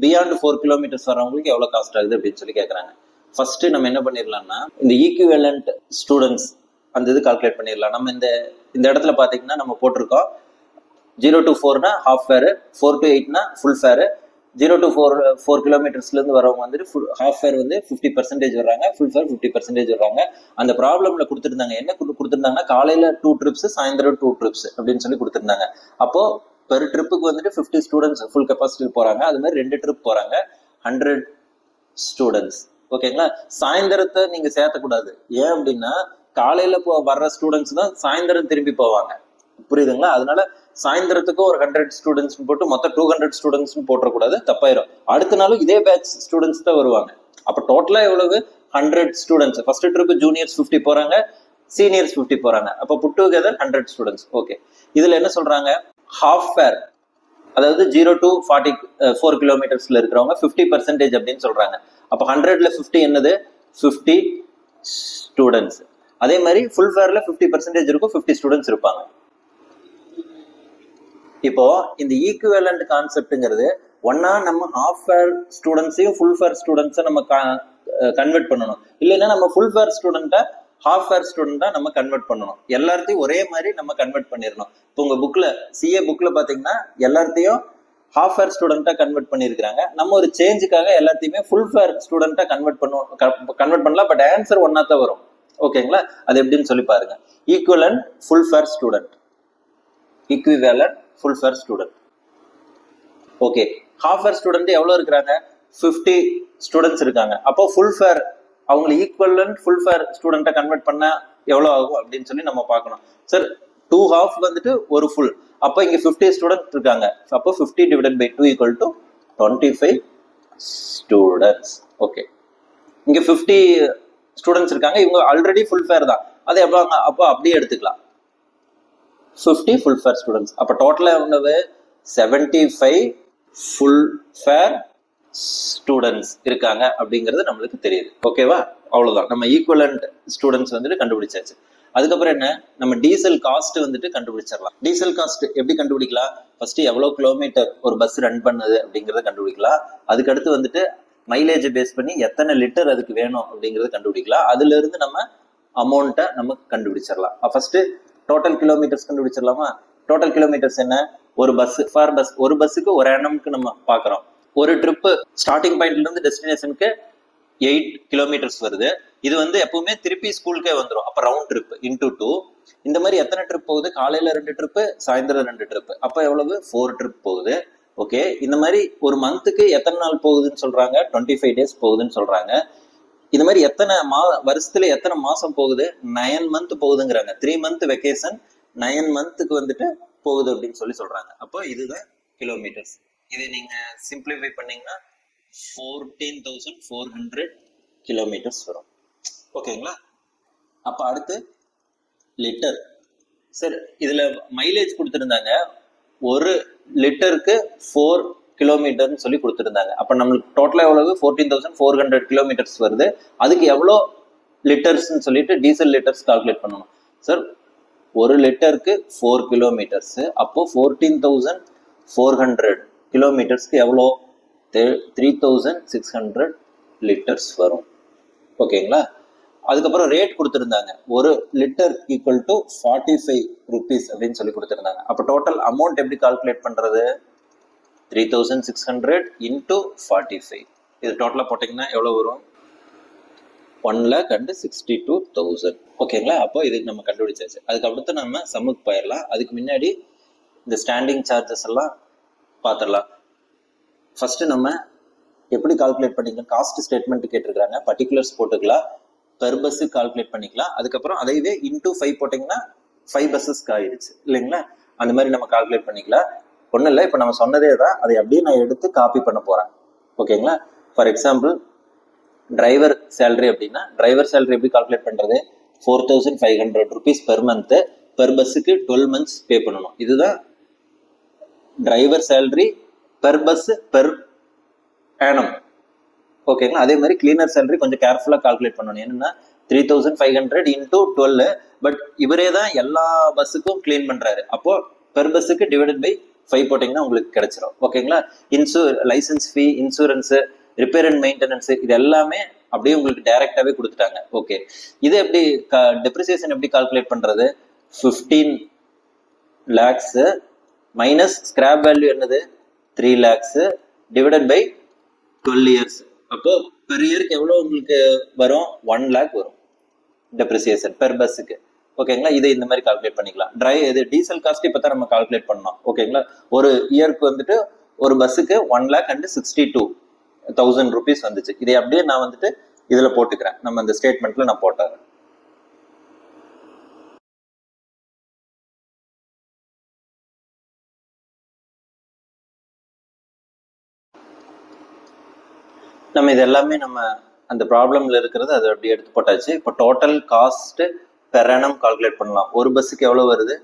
பியாண்ட் 4 kilometers வரவங்களுக்கு எவ்வளவு காஸ்ட் ஆகுது அப்படின்னு கேட்கறாங்க. ஃபர்ஸ்ட் நம்ம என்ன பண்ணிடலாம்னா, இந்த ஈக்குவலண்ட் ஸ்டூடெண்ட்ஸ் அந்த இது கால்குலேட் பண்ணிடலாம். நம்ம இந்த இடத்துல பாத்தீங்கன்னா நம்ம போட்டிருக்கோம் 0 to 4னா ஹாஃப் ஃபேரு, 4 to 8னா ஃபுல் ஃபேரு. 0 to 4 kilometersல இருந்து வரவங்க வந்துட்டு ஹாஃப் ஃபேர் வந்து 50% வர்றாங்க, ஃபுல் ஃபேர் 50% வர்றாங்க. அந்த ப்ராப்ளம்ல கொடுத்துருந்தாங்க, என்ன கொடுத்துருந்தாங்கன்னா காலையில 2 trips, சாயந்தரம் 2 trips அப்படின்னு கொடுத்துருந்தாங்க. அப்போ பெர் ட்ரிப்புக்கு வந்துட்டு 50 ஸ்டூடெண்ட்ஸ் ஃபுல் கெப்பாசிட்டி போறாங்க. அது மாதிரி 2 ட்ரிப் போறாங்க, 100 ஸ்டூடெண்ட்ஸ். ஓகேங்களா? சாயந்தரத்தை நீங்க சேர்த்தக்கூடாது. ஏன் அப்படின்னா காலையில வர்ற ஸ்டூடெண்ட்ஸ் தான் சாயந்தரம் திரும்பி போவாங்க. புரியுதுங்களா? அதனால சாயந்தரத்துக்கும் ஒரு 100 ஸ்டூடெண்ட்ஸ் போட்டு மொத்தம் 200 ஸ்டூடெண்ட்ஸ் போட்டக்கூடாது, தப்பாயிரும். அடுத்த நாளும் இதே பேட்ச் ஸ்டூடெண்ட்ஸ் தான் வருவாங்க. அப்ப டோட்டலா எவ்வளவு, 100 ஸ்டூடெண்ட்ஸ். ஃபர்ஸ்ட் ட்ரிப் ஜூனியர்ஸ் 50 போறாங்க, சீனியர்ஸ் 50 போறாங்க. அப்ப புட் டுகெதர் 100 ஸ்டூடெண்ட்ஸ். ஓகே, இதுல என்ன சொல்றாங்க, ஹாஃப் ஃபேர், அதாவது 0 to 4 kilometersல இருக்கிறவங்க 50% அப்படின்னு சொல்றாங்க. அப்ப 100ல 50 என்னது, 50 ஸ்டூடெண்ட்ஸ். அதே மாதிரி ஃபுல் ஃபேர்ல 50% இருக்கும், 50 ஸ்டூடெண்ட்ஸ் இருப்பாங்க. இப்போ இந்த ஈக்குவலண்ட் கான்செப்ட்ங்கிறது ஒன்னா நம்ம ஹாஃப் ஃபேர் ஸ்டூடெண்ட்ஸையும் ஃபுல் ஃபேர் ஸ்டூடெண்ட்ஸை நம்ம கன்வெர்ட் பண்ணணும். இல்லைன்னா நம்ம ஃபுல் ஃபேர் ஸ்டூடெண்ட்டை ஹாஃப் ஃபேர் ஸ்டூடெண்டா நம்ம கன்வெர்ட் பண்ணணும். எல்லாத்தையும் ஒரே மாதிரி நம்ம கன்வெர்ட் பண்ணிடணும். இப்போ உங்க புக்ல, சிஏ புக்ல பாத்தீங்கன்னா எல்லாத்தையும் ஹாஃப் ஃபேர் ஸ்டூடெண்டா கன்வெர்ட் பண்ணிருக்காங்க. நம்ம ஒரு சேஞ்சுக்காக எல்லாத்தையுமே ஃபுல் ஃபேர் ஸ்டூடெண்டா கன்வெர்ட் பண்ணலாம். பட் ஆன்சர் ஒன்னா தான் வரும். ஓகேங்களா? அது எப்படின்னு சொல்லி பாருங்க. Equivalent full fare student, equivalent full fare student. Okay, half fare student எவ்வளவு இருக்கிறாங்க, 50 ஸ்டூடெண்ட்ஸ் இருக்காங்க. அப்போ ஃபுல் ஃபேர் அவங்க ஈக்குவலண்ட் ஃபுல் ஃபேர் ஸ்டூடெண்ட்டை கன்வெர்ட் பண்ண எவ்வளவு ஆகும் அப்படின்னு சொல்லி நம்ம பார்க்கணும். சார் 2 half வந்துட்டு ஒரு ஃபுல், அப்போ இங்க 50 ஸ்டூடெண்ட் இருக்காங்க. அப்போ 50 divided by 2 equal to 25 students. Okay, இங்க 50 ஸ்டூடெண்ட்ஸ் இருக்காங்க, இவங்க ஆல்ரெடி ஃபுல் ஃபேர் தான், அதை எவ்வளோ அப்போ அப்படியே எடுத்துக்கலாம் 50 ஃபுல் ஃபேர் ஸ்டூடெண்ட்ஸ். அப்போ டோட்டலாக எவ்வளவு 75 ஃபுல் ஃபேர் ஸ்டூடெண்ட்ஸ் இருக்காங்க அப்படிங்கிறது நம்மளுக்கு தெரியுது. ஓகேவா, அவ்வளவுதான். நம்ம ஈக்குவலண்ட் ஸ்டூடெண்ட்ஸ் வந்துட்டு கண்டுபிடிச்சாச்சு. அதுக்கப்புறம் என்ன, நம்ம டீசல் காஸ்ட் வந்துட்டு கண்டுபிடிச்சிடலாம். டீசல் காஸ்ட் எப்படி கண்டுபிடிக்கலாம், ஃபர்ஸ்ட் எவ்வளவு கிலோமீட்டர் ஒரு பஸ் ரன் பண்ணுது அப்படிங்கறத கண்டுபிடிக்கலாம். அதுக்கடுத்து வந்துட்டு மைலேஜ் பேஸ் பண்ணி எத்தனை லிட்டர் அதுக்கு வேணும் அப்படிங்கறத கண்டுபிடிக்கலாம். அதுல இருந்து நம்ம அமௌண்ட்டை நம்ம கண்டுபிடிச்சிடலாம். ஃபர்ஸ்ட் டோட்டல் கிலோமீட்டர்ஸ் கண்டுபிடிச்சிடலாமா. டோட்டல் கிலோமீட்டர்ஸ் என்ன, ஒரு பஸ் ஃபார் பஸ், ஒரு பஸ்ஸுக்கு ஒரு annumக்கு நம்ம பாக்குறோம். ஒரு ட்ரிப் ஸ்டார்டிங் பாயிண்ட்ல இருந்து டெஸ்டினேஷனுக்கு 8 கிலோமீட்டர்ஸ் வருது. இது வந்து எப்பவுமே திருப்பி ஸ்கூலுக்கே வந்துடும். அப்ப ரவுண்ட் ட்ரிப் இன்டூ 2. இந்த மாதிரி எத்தனை ட்ரிப் போகுது, காலையில 2 ட்ரிப், சாயந்தரம் 2 ட்ரிப், அப்ப எவ்வளவு 4 ட்ரிப் போகுது. ஓகே, இந்த மாதிரி ஒரு மந்த்துக்கு எத்தனை நாள் போகுதுன்னு சொல்றாங்க, 25 டேஸ் போகுதுன்னு சொல்றாங்க. இந்த மாதிரி எத்தனை வருஷத்துல எத்தனை மாசம் போகுது, 9 மந்த் போகுதுங்கிறாங்க. 3 மந்த் வெக்கேஷன் 9 மந்த்துக்கு வந்துட்டு போகுது அப்படின்னு சொல்றாங்க. அப்போ இதுதான் கிலோமீட்டர்ஸ். இதை நீங்க சிம்பிளிஃபை பண்ணீங்கன்னா 14,400 கிலோமீட்டர்ஸ் வரும். ஓகேங்களா. அப்ப அடுத்து லிட்டர். சார் இதுல மைலேஜ் கொடுத்துருந்தாங்க, ஒரு லிட்டருக்கு 4 கிலோமீட்டர்னு சொல்லி கொடுத்துருந்தாங்க. அப்ப நம்மளுக்கு டோட்டலா எவ்வளவு 14,400 கிலோமீட்டர்ஸ் வருது. அதுக்கு எவ்வளோ லிட்டர்ஸ்ன்னு சொல்லிட்டு டீசல் லிட்டர்ஸ் கால்குலேட் பண்ணணும். சார் ஒரு லிட்டருக்கு 4 கிலோமீட்டர்ஸ், அப்போ 14,400 கிலோமீட்டர்ஸ்க்கு எவ்வளோ 3,600 லிட்டர்ஸ் வரும். ஓகேங்களா. அதுக்கப்புறம் ரேட் கொடுத்துருந்தாங்க, ஒரு லிட்டர் ஈக்குவல் டு 45 rupees அப்படின்னு சொல்லி கொடுத்துருந்தாங்க. அப்போ டோட்டல் அமௌண்ட் எப்படி கால்குலேட் பண்றது, 3,600 இன்டூ 45. இது டோட்டலா போட்டீங்கன்னா எவ்வளவு வரும், 1,62,000. ஓகேங்களா. அப்போ இதுக்கு நம்ம கண்டுபிடிச்சாச்சு. அதுக்கு அடுத்து நம்ம சம்முக்கு போயிடலாம். அதுக்கு முன்னாடி இந்த ஸ்டாண்டிங் சார்ஜஸ் எல்லாம் பார்த்துடலாம். ஃபர்ஸ்ட் நம்ம எப்படி கால்குலேட் பண்ணிக்கலாம், காஸ்ட் ஸ்டேட்மெண்ட் கேட்டிருக்காங்க, பர்டிகுலர்ஸ் போட்டுக்கலாம், பெர் பஸ் கால்குலேட் பண்ணிக்கலாம். அதுக்கப்புறம் அதைவே இன்டூ 5 போட்டீங்கன்னா 5 பஸ்ஸஸ்க்கு ஆயிடுச்சு இல்லைங்களா. அந்த மாதிரி நம்ம கால்குலேட் பண்ணிக்கலாம். ஒன்றும் இல்லை, இப்போ நம்ம சொன்னதே தான், அதை அப்படியே நான் எடுத்து காப்பி பண்ண போறேன். ஓகேங்களா. ஃபார் எக்ஸாம்பிள் டிரைவர் சேலரி அப்படின்னா, டிரைவர் சேலரி எப்படி கால்குலேட் பண்றது, 4,500 rupees பெர் மந்த், பெர் பஸ்ஸுக்கு 12 months பே பண்ணணும். இதுதான் driver salary per bus per annum. ஓகேங்களா. அதே மாதிரி கிளீனர் சேலரி கொஞ்சம் கேர்ஃபுல்லா கால்குலேட் பண்ணணும். என்னன்னா 3,500 இன்டூ 12, பட் இவரே தான் எல்லா பஸ்ஸுக்கும் கிளீன் பண்றாரு. அப்போ பெர் பஸ்ஸுக்கு டிவைடட் பை 5 போட்டீங்கன்னா உங்களுக்கு கிடைச்சிடும். ஓகேங்களா. Licence fee, insurance, repair and maintenance, இது எல்லாமே அப்படியே உங்களுக்கு டைரக்டாவே கொடுத்துட்டாங்க. ஓகே, இது எப்படி டெப்ரிசியேஷன் எப்படி கால்குலேட் பண்றது, 15 lakhs மைனஸ் ஸ்கிராப் வேல்யூ என்னது 3 lakhs டிவைடட் பை 12 years. அப்போ பெர் இயருக்கு எவ்வளவு உங்களுக்கு வரும், 1 lakh வரும் டெப்ரிசியேஷன் பெர் பஸ்ஸுக்கு. ஓகேங்களா. இதை இந்த மாதிரி கால்குலேட் பண்ணிக்கலாம். இது டீசல் காஸ்ட் இப்போ தான் நம்ம கால்குலேட் பண்ணோம். ஓகேங்களா. ஒரு இயருக்கு வந்துட்டு ஒரு பஸ்ஸுக்கு 1,62,000 rupees வந்துச்சு. இதை அப்படியே நான் வந்துட்டு இதுல போட்டுக்கிறேன், நம்ம இந்த ஸ்டேட்மெண்ட்ல நான் போட்டுறேன். நம்ம இது எல்லாமே நம்ம அந்த ப்ராப்ளம்ல இருக்கிறது அதை அப்படி எடுத்து போட்டாச்சு. இப்போ total cost per annum calculate பண்ணலாம். ஒரு பஸ்ஸுக்கு எவ்வளவு வருது,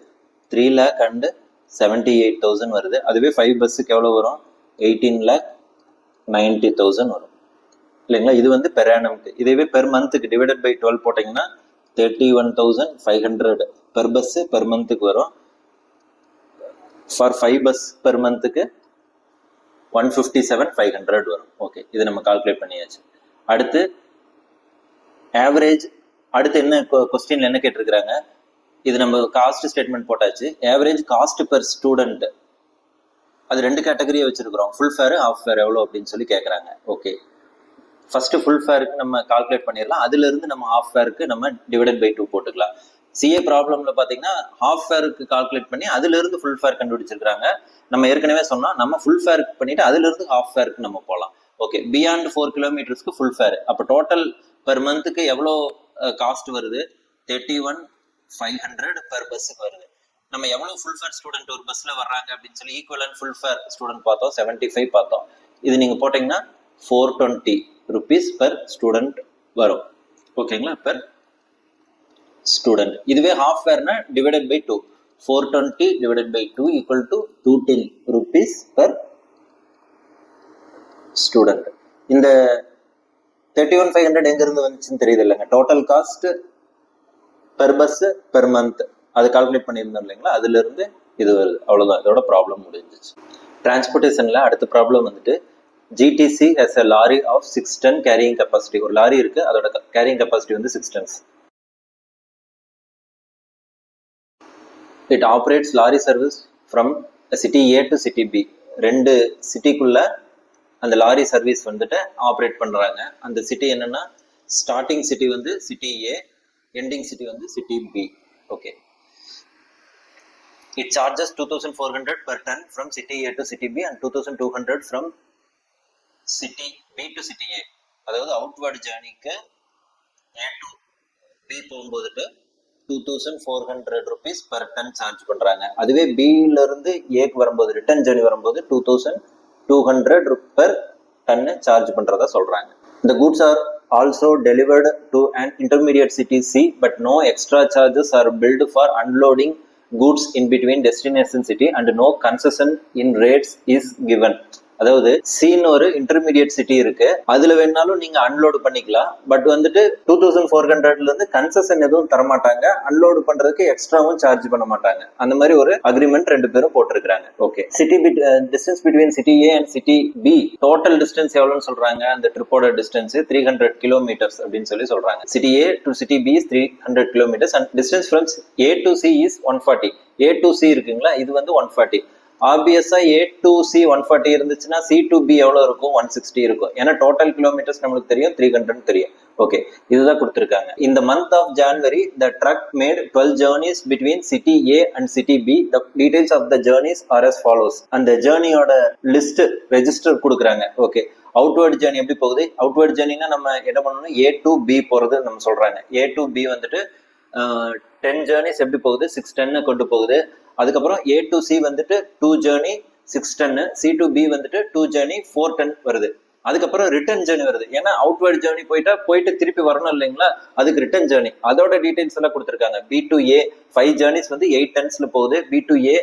3,78,000 வருது. அதுவே 5 பஸ்ஸுக்கு எவ்வளவு வரும், 18,90,000 வரும் இல்லைங்களா. இது வந்து பெர் annumக்கு. இதுவே பெர் மந்த்துக்கு டிவைடட் பை 12 போட்டீங்கன்னா 31,500 பெர் பஸ் பெர் மந்த்துக்கு வரும். ஃபார் 5 பஸ் பெர் மந்த்துக்கு 157,500 வரும். ஓகே, இதை நம்ம கால்குலேட் பண்ணியாச்சு. அடுத்து ஆவரேஜ். அடுத்து என்ன கொஸ்டின்ல என்ன கேட்டிருக்கிறாங்க, இது நம்ம காஸ்ட் ஸ்டேட்மெண்ட் போட்டாச்சு. ஆவரேஜ் காஸ்ட் பெர் ஸ்டூடெண்ட், அது 2 கேட்டகரியை வச்சிருக்கிறோம், ஃபுல் ஃபேர் ஹாஃப் ஃபேர் எவ்வளோ அப்படின்னு சொல்லி கேட்குறாங்க. ஓகே, ஃபர்ஸ்ட் ஃபுல் ஃபேருக்கு நம்ம கால்குலேட் பண்ணிடலாம். அதுல இருந்து நம்ம ஹாஃப் ஃபேருக்கு நம்ம டிவைடட் பை 2 போட்டுக்கலாம். சிஏ ப்ராப்ளம்ல பாத்தீங்கன்னா ஹாஃப் ஃபேருக்கு கால்குலேட் பண்ணி அதுல இருந்து ஃபுல் ஃபேர் கண்டுபிடிச்சிருக்காங்க. நம்ம ஏற்கனவே சொன்னா நம்ம ஃபுல் ஃபேர் பண்ணிட்டு அதுல இருந்து ஹாஃப் ஃபேருக்கு நம்ம போகலாம். ஓகே, பியாண்ட் 4 கிலோமீட்டர்ஸ்க்கு ஃபுல் ஃபேர். அப்போ டோட்டல் பெர் மந்த்துக்கு எவ்வளோ காஸ்ட் வருது, 31,500 பெர் பஸ்ஸுக்கு வருது. நம்ம எவ்வளவு ஃபுல் ஃபேர் ஸ்டூடெண்ட் ஒரு பஸ்ல வர்றாங்க அப்படின்னு சொல்லி ஈக்குவலன்ட் ஃபுல் ஃபேர் ஸ்டூடெண்ட் பார்த்தோம், 75 பார்த்தோம். இது நீங்க போட்டீங்கன்னா 420 rupees per student வரும். ஓகேங்களா, per student. இதுவே half fareனா divided by 2. 420 divided by 2 equal to 210 rupees per student. இந்த 31,500 எங்க இருந்து வந்துச்சுன்னு தெரியுது இல்லைங்க. Total cost per bus per month அது கால்குலேட் பண்ணியிருந்தோம் இல்லைங்களா, அதுல இருந்து இது வருது. அவ்வளவுதான், இதோட ப்ராப்ளம் முடிஞ்சிச்சு. டிரான்ஸ்போர்டேஷன்ல அடுத்த ப்ராப்ளம் வந்துட்டு GTC has a lorry of 6 ton carrying capacity. ஒரு லாரி இருக்கு, அதோட carrying capacity வந்து 6 tons. It operates lorry service from city A to city B. ரெண்டு சிட்டிக்குள்ள அந்த லாரி சர்வீஸ் வந்துட்டு ஆப்ரேட் பண்றாங்க. அந்த சிட்டி என்னன்னா, ஸ்டார்டிங் சிட்டி வந்து சிட்டி A, எண்டிங் சிட்டி வந்து city B. Okay, it charges 2,400 per ton from city A to city B and 2,200 from city B to city A. அதாவது அவுட்வர்ட் ஜேர்னிக்கு A to B போகும்போது 2,400 rupees per ton charge பண்றாங்க. அதுவே B ல இருந்து Aக்கு வரும்போது return journey வரும்போது 2,200 per ton charge பண்றதா சொல்றாங்க. The goods are also delivered to an intermediate city C, but no extra charges are billed for unloading goods in between destination city and no concession in rates is given. அதாவது scene ஒரு intermediate city இருக்கு, அதுல வேணாலும் நீங்க unload பண்ணிக்கலாம். But வந்துட்டு 2,400ல இருந்து concession எதுவும் தரமாட்டாங்க, அன்லோடு பண்றதுக்கு எக்ஸ்ட்ராவும் சார்ஜ் பண்ண மாட்டாங்க. அந்த மாதிரி ஒரு அக்ரிமெண்ட் ரெண்டு பேரும் போட்டிருக்காங்க. Okay, city distance between city A and city B total distance எவ்வளவுன்னு சொல்றாங்க, அந்த ட்ரிப்போட டிஸ்டன்ஸ் 300 கிலோமீட்டர்ஸ் அப்படின்னு சொல்றாங்க. City A to city B is 300 kilometres and distance from A to C is 140. A to C இருக்குங்களா, இது வந்து 140. ஆப்வியஸா A to C 140 இருந்துச்சுன்னா C to B எவ்வளவு இருக்கும், 160 இருக்கும். ஏன்னா டோட்டல் கிலோமீட்டர்ஸ் நம்மளுக்கு தெரியும், 300 தெரியும். ஓகே, இதுதான் கொடுத்திருக்காங்க. இந்த month of January the truck made 12 journeys between city A and city B. The details of the journeys are as follows. அந்த ஜேர்னியோட லிஸ்ட் ரெஜிஸ்டர் கொடுக்குறாங்க. ஓகே, அவுட்வர்ட் ஜேர்னி எப்படி போகுது, அவுட்வர்ட் ஜேர்னினா நம்ம என்ன பண்ணணும், A to B போறது நம்ம சொல்றாங்க. A to B வந்துட்டு 10 ஜேர்னிஸ் எப்படி போகுது, 610 கொண்டு போகுது. அதுக்கப்புறம் A to C வந்துட்டு 2 ஜேர்னி 610, C to B வந்துட்டு 2 ஜேர்னி 410 வருது. அதுக்கப்புறம் ரிட்டர்ன் ஜேர்னி வருது. ஏன்னா அவுட்வர்ட் ஜேர்னி போயிட்டு திருப்பி வரணும் இல்லைங்களா, அதுக்கு ரிட்டர்ன் ஜேர்னி. அதோட டீடைல்ஸ் எல்லாம் கொடுத்துருக்காங்க. B to A 5 ஜேர்னிஸ் வந்து 8 டன்ஸ்ல போகுது. B to A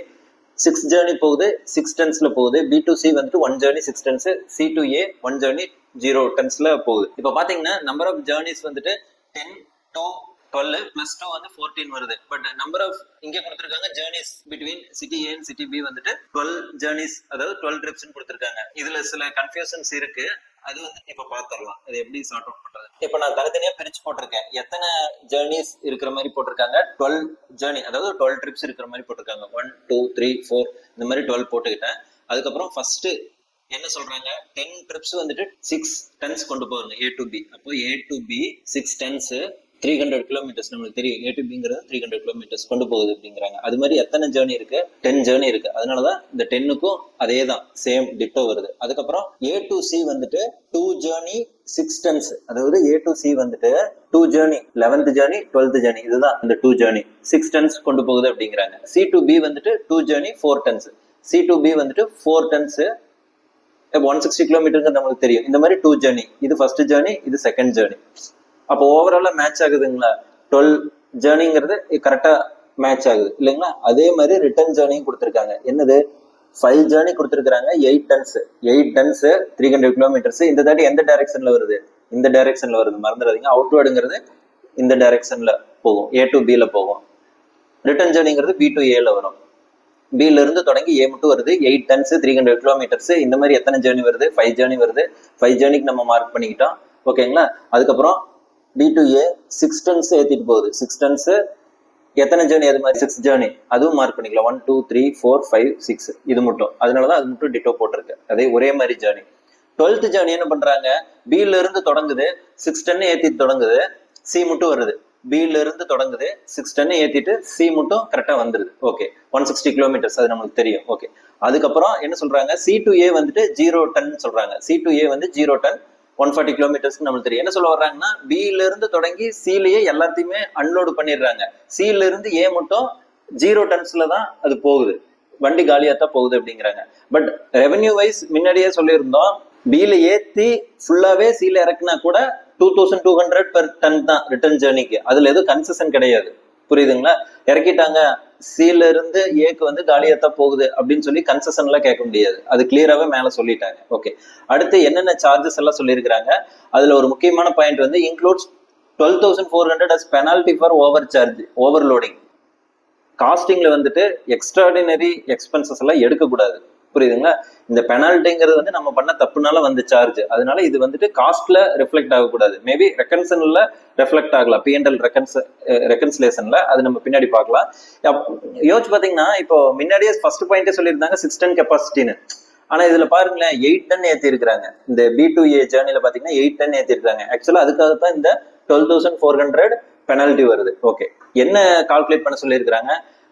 6 ஜேர்னி போகுது, 6 டன்ஸ்ல போகுது. B to C வந்துட்டு 1 journey 6 tons. C to A 1 journey 0 டன்ஸ்ல போகுது. இப்போ பாத்தீங்கன்னா நம்பர் ஆஃப் ஜேர்னிஸ் வந்துட்டு 10 to 12 plus 2 வந்து 14 வருது. பட் நம்பர் ஆஃப் இங்க கொடுத்திருக்காங்க journeys between city A and city B வந்துட்டு 12 ஜேர்னிஸ், அதாவது 12 ட்ரிப்ஸ் கொடுத்திருக்காங்க. இதுல சில கன்ஃபியூஷன்ஸ் இருக்கு, அது வந்து இப்ப பாத்துறலாம் அது எப்படி சார்ட் அவுட் பண்றது. இப்ப நான் தனித்தனியா பிரிச்சு போட்டிருக்கேன். எத்தனை ஜேர்னிஸ் இருக்கிற மாதிரி போட்டிருக்காங்க, 12 ஜேர்னி, அதாவது 12 ட்ரிப்ஸ் இருக்கிற மாதிரி போட்டிருக்காங்க. 1 2 3 4 இந்த மாதிரி 12 போட்டுக்கிட்டேன். அதுக்கப்புறம் ஃபர்ஸ்ட் என்ன சொல்றாங்க, 10 ட்ரிப்ஸ் வந்துட்டு 6 டன்ஸ் கொண்டு போறாங்க A to B. அப்போ A to B 6 tons 300 kilometres நம்மளுக்கு தெரியும். A to Bங்கிறது 300 கிலோமீட்டர்ஸ் கொண்டு போகுது அப்படிங்கிறாங்க. அது மாதிரி எத்தனை ஜேர்னி இருக்கு, 10 ஜேர்னி இருக்கு. அதனாலதான் இந்த 10க்கும் அதே தான் சேம் டிட்டோ வருது. அதுக்கப்புறம் A to C வந்துட்டு 2 ஜேர்னி 6 டன்ஸ், அதாவது A to C வந்துட்டு 2 journey 11th journey 12th journey, இதுதான் இந்த 2 ஜேர்னி 6 டன்ஸ் கொண்டு போகுது அப்படிங்கிறாங்க. C to B வந்துட்டு 2 journey 4 tons, C to B வந்துட்டு 4 டன்ஸ் 160 கிலோமீட்டருக்கு நம்மளுக்கு தெரியும். இந்த மாதிரி 2 ஜேர்னி, இது ஃபர்ஸ்ட் ஜேர்னி, இது செகண்ட் ஜேர்னி. அப்போ ஓவராலா மேட்ச் ஆகுதுங்களா, 12 ஜேர்னிங்கிறது கரெக்டா மேட்ச் ஆகுது இல்லைங்களா. அதே மாதிரி ரிட்டர்ன் ஜேர்னியும் கொடுத்துருக்காங்க. என்னது, 5 ஜேர்னி கொடுத்துருக்காங்க, 8 டன்ஸ் 300 கிலோமீட்டர்ஸ். இந்த தாட்டி எந்த டைரக்ஷன்ல வருது, இந்த டைரக்ஷன்ல வருது, மறந்துடாதீங்க. அவுட்வர்டுங்கிறது இந்த டைரக்ஷன்ல போகும், A to B ல போகும். ரிட்டர்ன் ஜேர்னிங்கிறது B to A ல வரும். B ல இருந்து தொடங்கி A மட்டும் வருது. 8 டன்ஸ் 300 கிலோமீட்டர்ஸ். இந்த மாதிரி எத்தனை ஜேர்னி வருது, 5 ஜேர்னி வருது. 5 ஜேர்னிக்கு நம்ம மார்க் பண்ணிக்கிட்டோம். ஓகேங்களா. அதுக்கப்புறம் B to A 6 டன்ஸ் ஏத்திட்டு போகுது. 6 டன்ஸ் எத்தனை ஜேர்னி, அது மாதிரி 6 ஜேர்னி, அதுவும் மார்க் பண்ணிக்கலாம். 1 2 3 4 5 6 இது மட்டும். அதனாலதான் அது மட்டும் டிட்டோ போட்டிருக்கு. அதே ஒரே மாதிரி ஜேர்னி. 12th ஜேர்னி என்ன பண்றாங்க, B ல இருந்து தொடங்குது, 6 டன் ஏத்திட்டு தொடங்குது, C மட்டும் வருது. B ல இருந்து தொடங்குது, 6 டன் ஏத்திட்டு C மட்டும் கரெக்டா வந்துருது. ஓகே, 160 கிலோமீட்டர்ஸ், அது நம்மளுக்கு தெரியும். ஓகே, அதுக்கப்புறம் என்ன சொல்றாங்க, C to A வந்துட்டு 0 டன் சொல்றாங்க. C to A வந்து 0 டன் 140 கிலோமீட்டர்ஸ்க்கு நம்மளுக்கு தெரியும். என்ன சொல்ல வர்றாங்கன்னா, B ல இருந்து தொடங்கி C லயே எல்லாத்தையுமே அன்லோடு பண்ணிடுறாங்க. C ல இருந்து A மட்டும் 0 டன்ஸ்ல தான் அது போகுது, வண்டி காலியா தான் போகுது அப்படிங்கிறாங்க. பட் ரெவென்யூ வைஸ் முன்னாடியே சொல்லியிருந்தோம், பில ஏத்தி ஃபுல்லாவே சீல இறக்குனா கூட 2200 பெர் டன் தான் ரிட்டர்ன் ஜேர்னிக்கு. அதுல எதுவும் கன்செஷன் கிடையாது. புரியுதுங்களா? இறக்கிட்டாங்க சீல இருந்து ஏக்கு வந்து காலியாத்தான் போகுது அப்படின்னு சொல்லி கன்செஷன்லாம் கேட்க முடியாது. அது கிளியராகவே மேல சொல்லிட்டாங்க. ஓகே, அடுத்து என்னென்ன சார்ஜஸ் எல்லாம் சொல்லியிருக்கிறாங்க. அதுல ஒரு முக்கியமான பாயிண்ட் வந்து includes 12,400 as penalty for overcharge, overloading. காஸ்டிங்ல வந்துட்டு எக்ஸ்ட்ராடினரி எக்ஸ்பென்சஸ் எல்லாம் எடுக்கக்கூடாது. புரியுதுங்களா? இந்த பெனால்ட்டிங்கிறது வந்து நம்ம பண்ண தப்புனால வந்து சார்ஜ். அதனால இது வந்துட்டு காஸ்ட்ல ரிஃப்ளெக்ட் ஆகக்கூடாது. மேபி ரெக்கன்சன்ல ரிஃப்ளெக்ட் ஆகலாம், பிஎன்எல் ரெக்கன்சிலேஷன்ல. அது நம்ம பின்னாடி பார்க்கலாம். யோசிச்சு பாத்தீங்கன்னா இப்போ முன்னாடியே ஃபர்ஸ்ட் பாயிண்டே சொல்லியிருந்தாங்க 6 டன் கெப்பாசிட்டின்னு. ஆனா இதுல பாருங்களேன் 8 டன் ஏத்தி இருக்கிறாங்க. இந்த B2A ஜேர்னில பாத்தீங்கன்னா 8 டன் ஏத்தி இருக்காங்க. ஆக்சுவலா அதுக்காகத்தான் இந்த 12,400 பெனால்டி வருது. ஓகே, என்ன கால்குலேட் பண்ண சொல்லியிருக்கிறாங்க?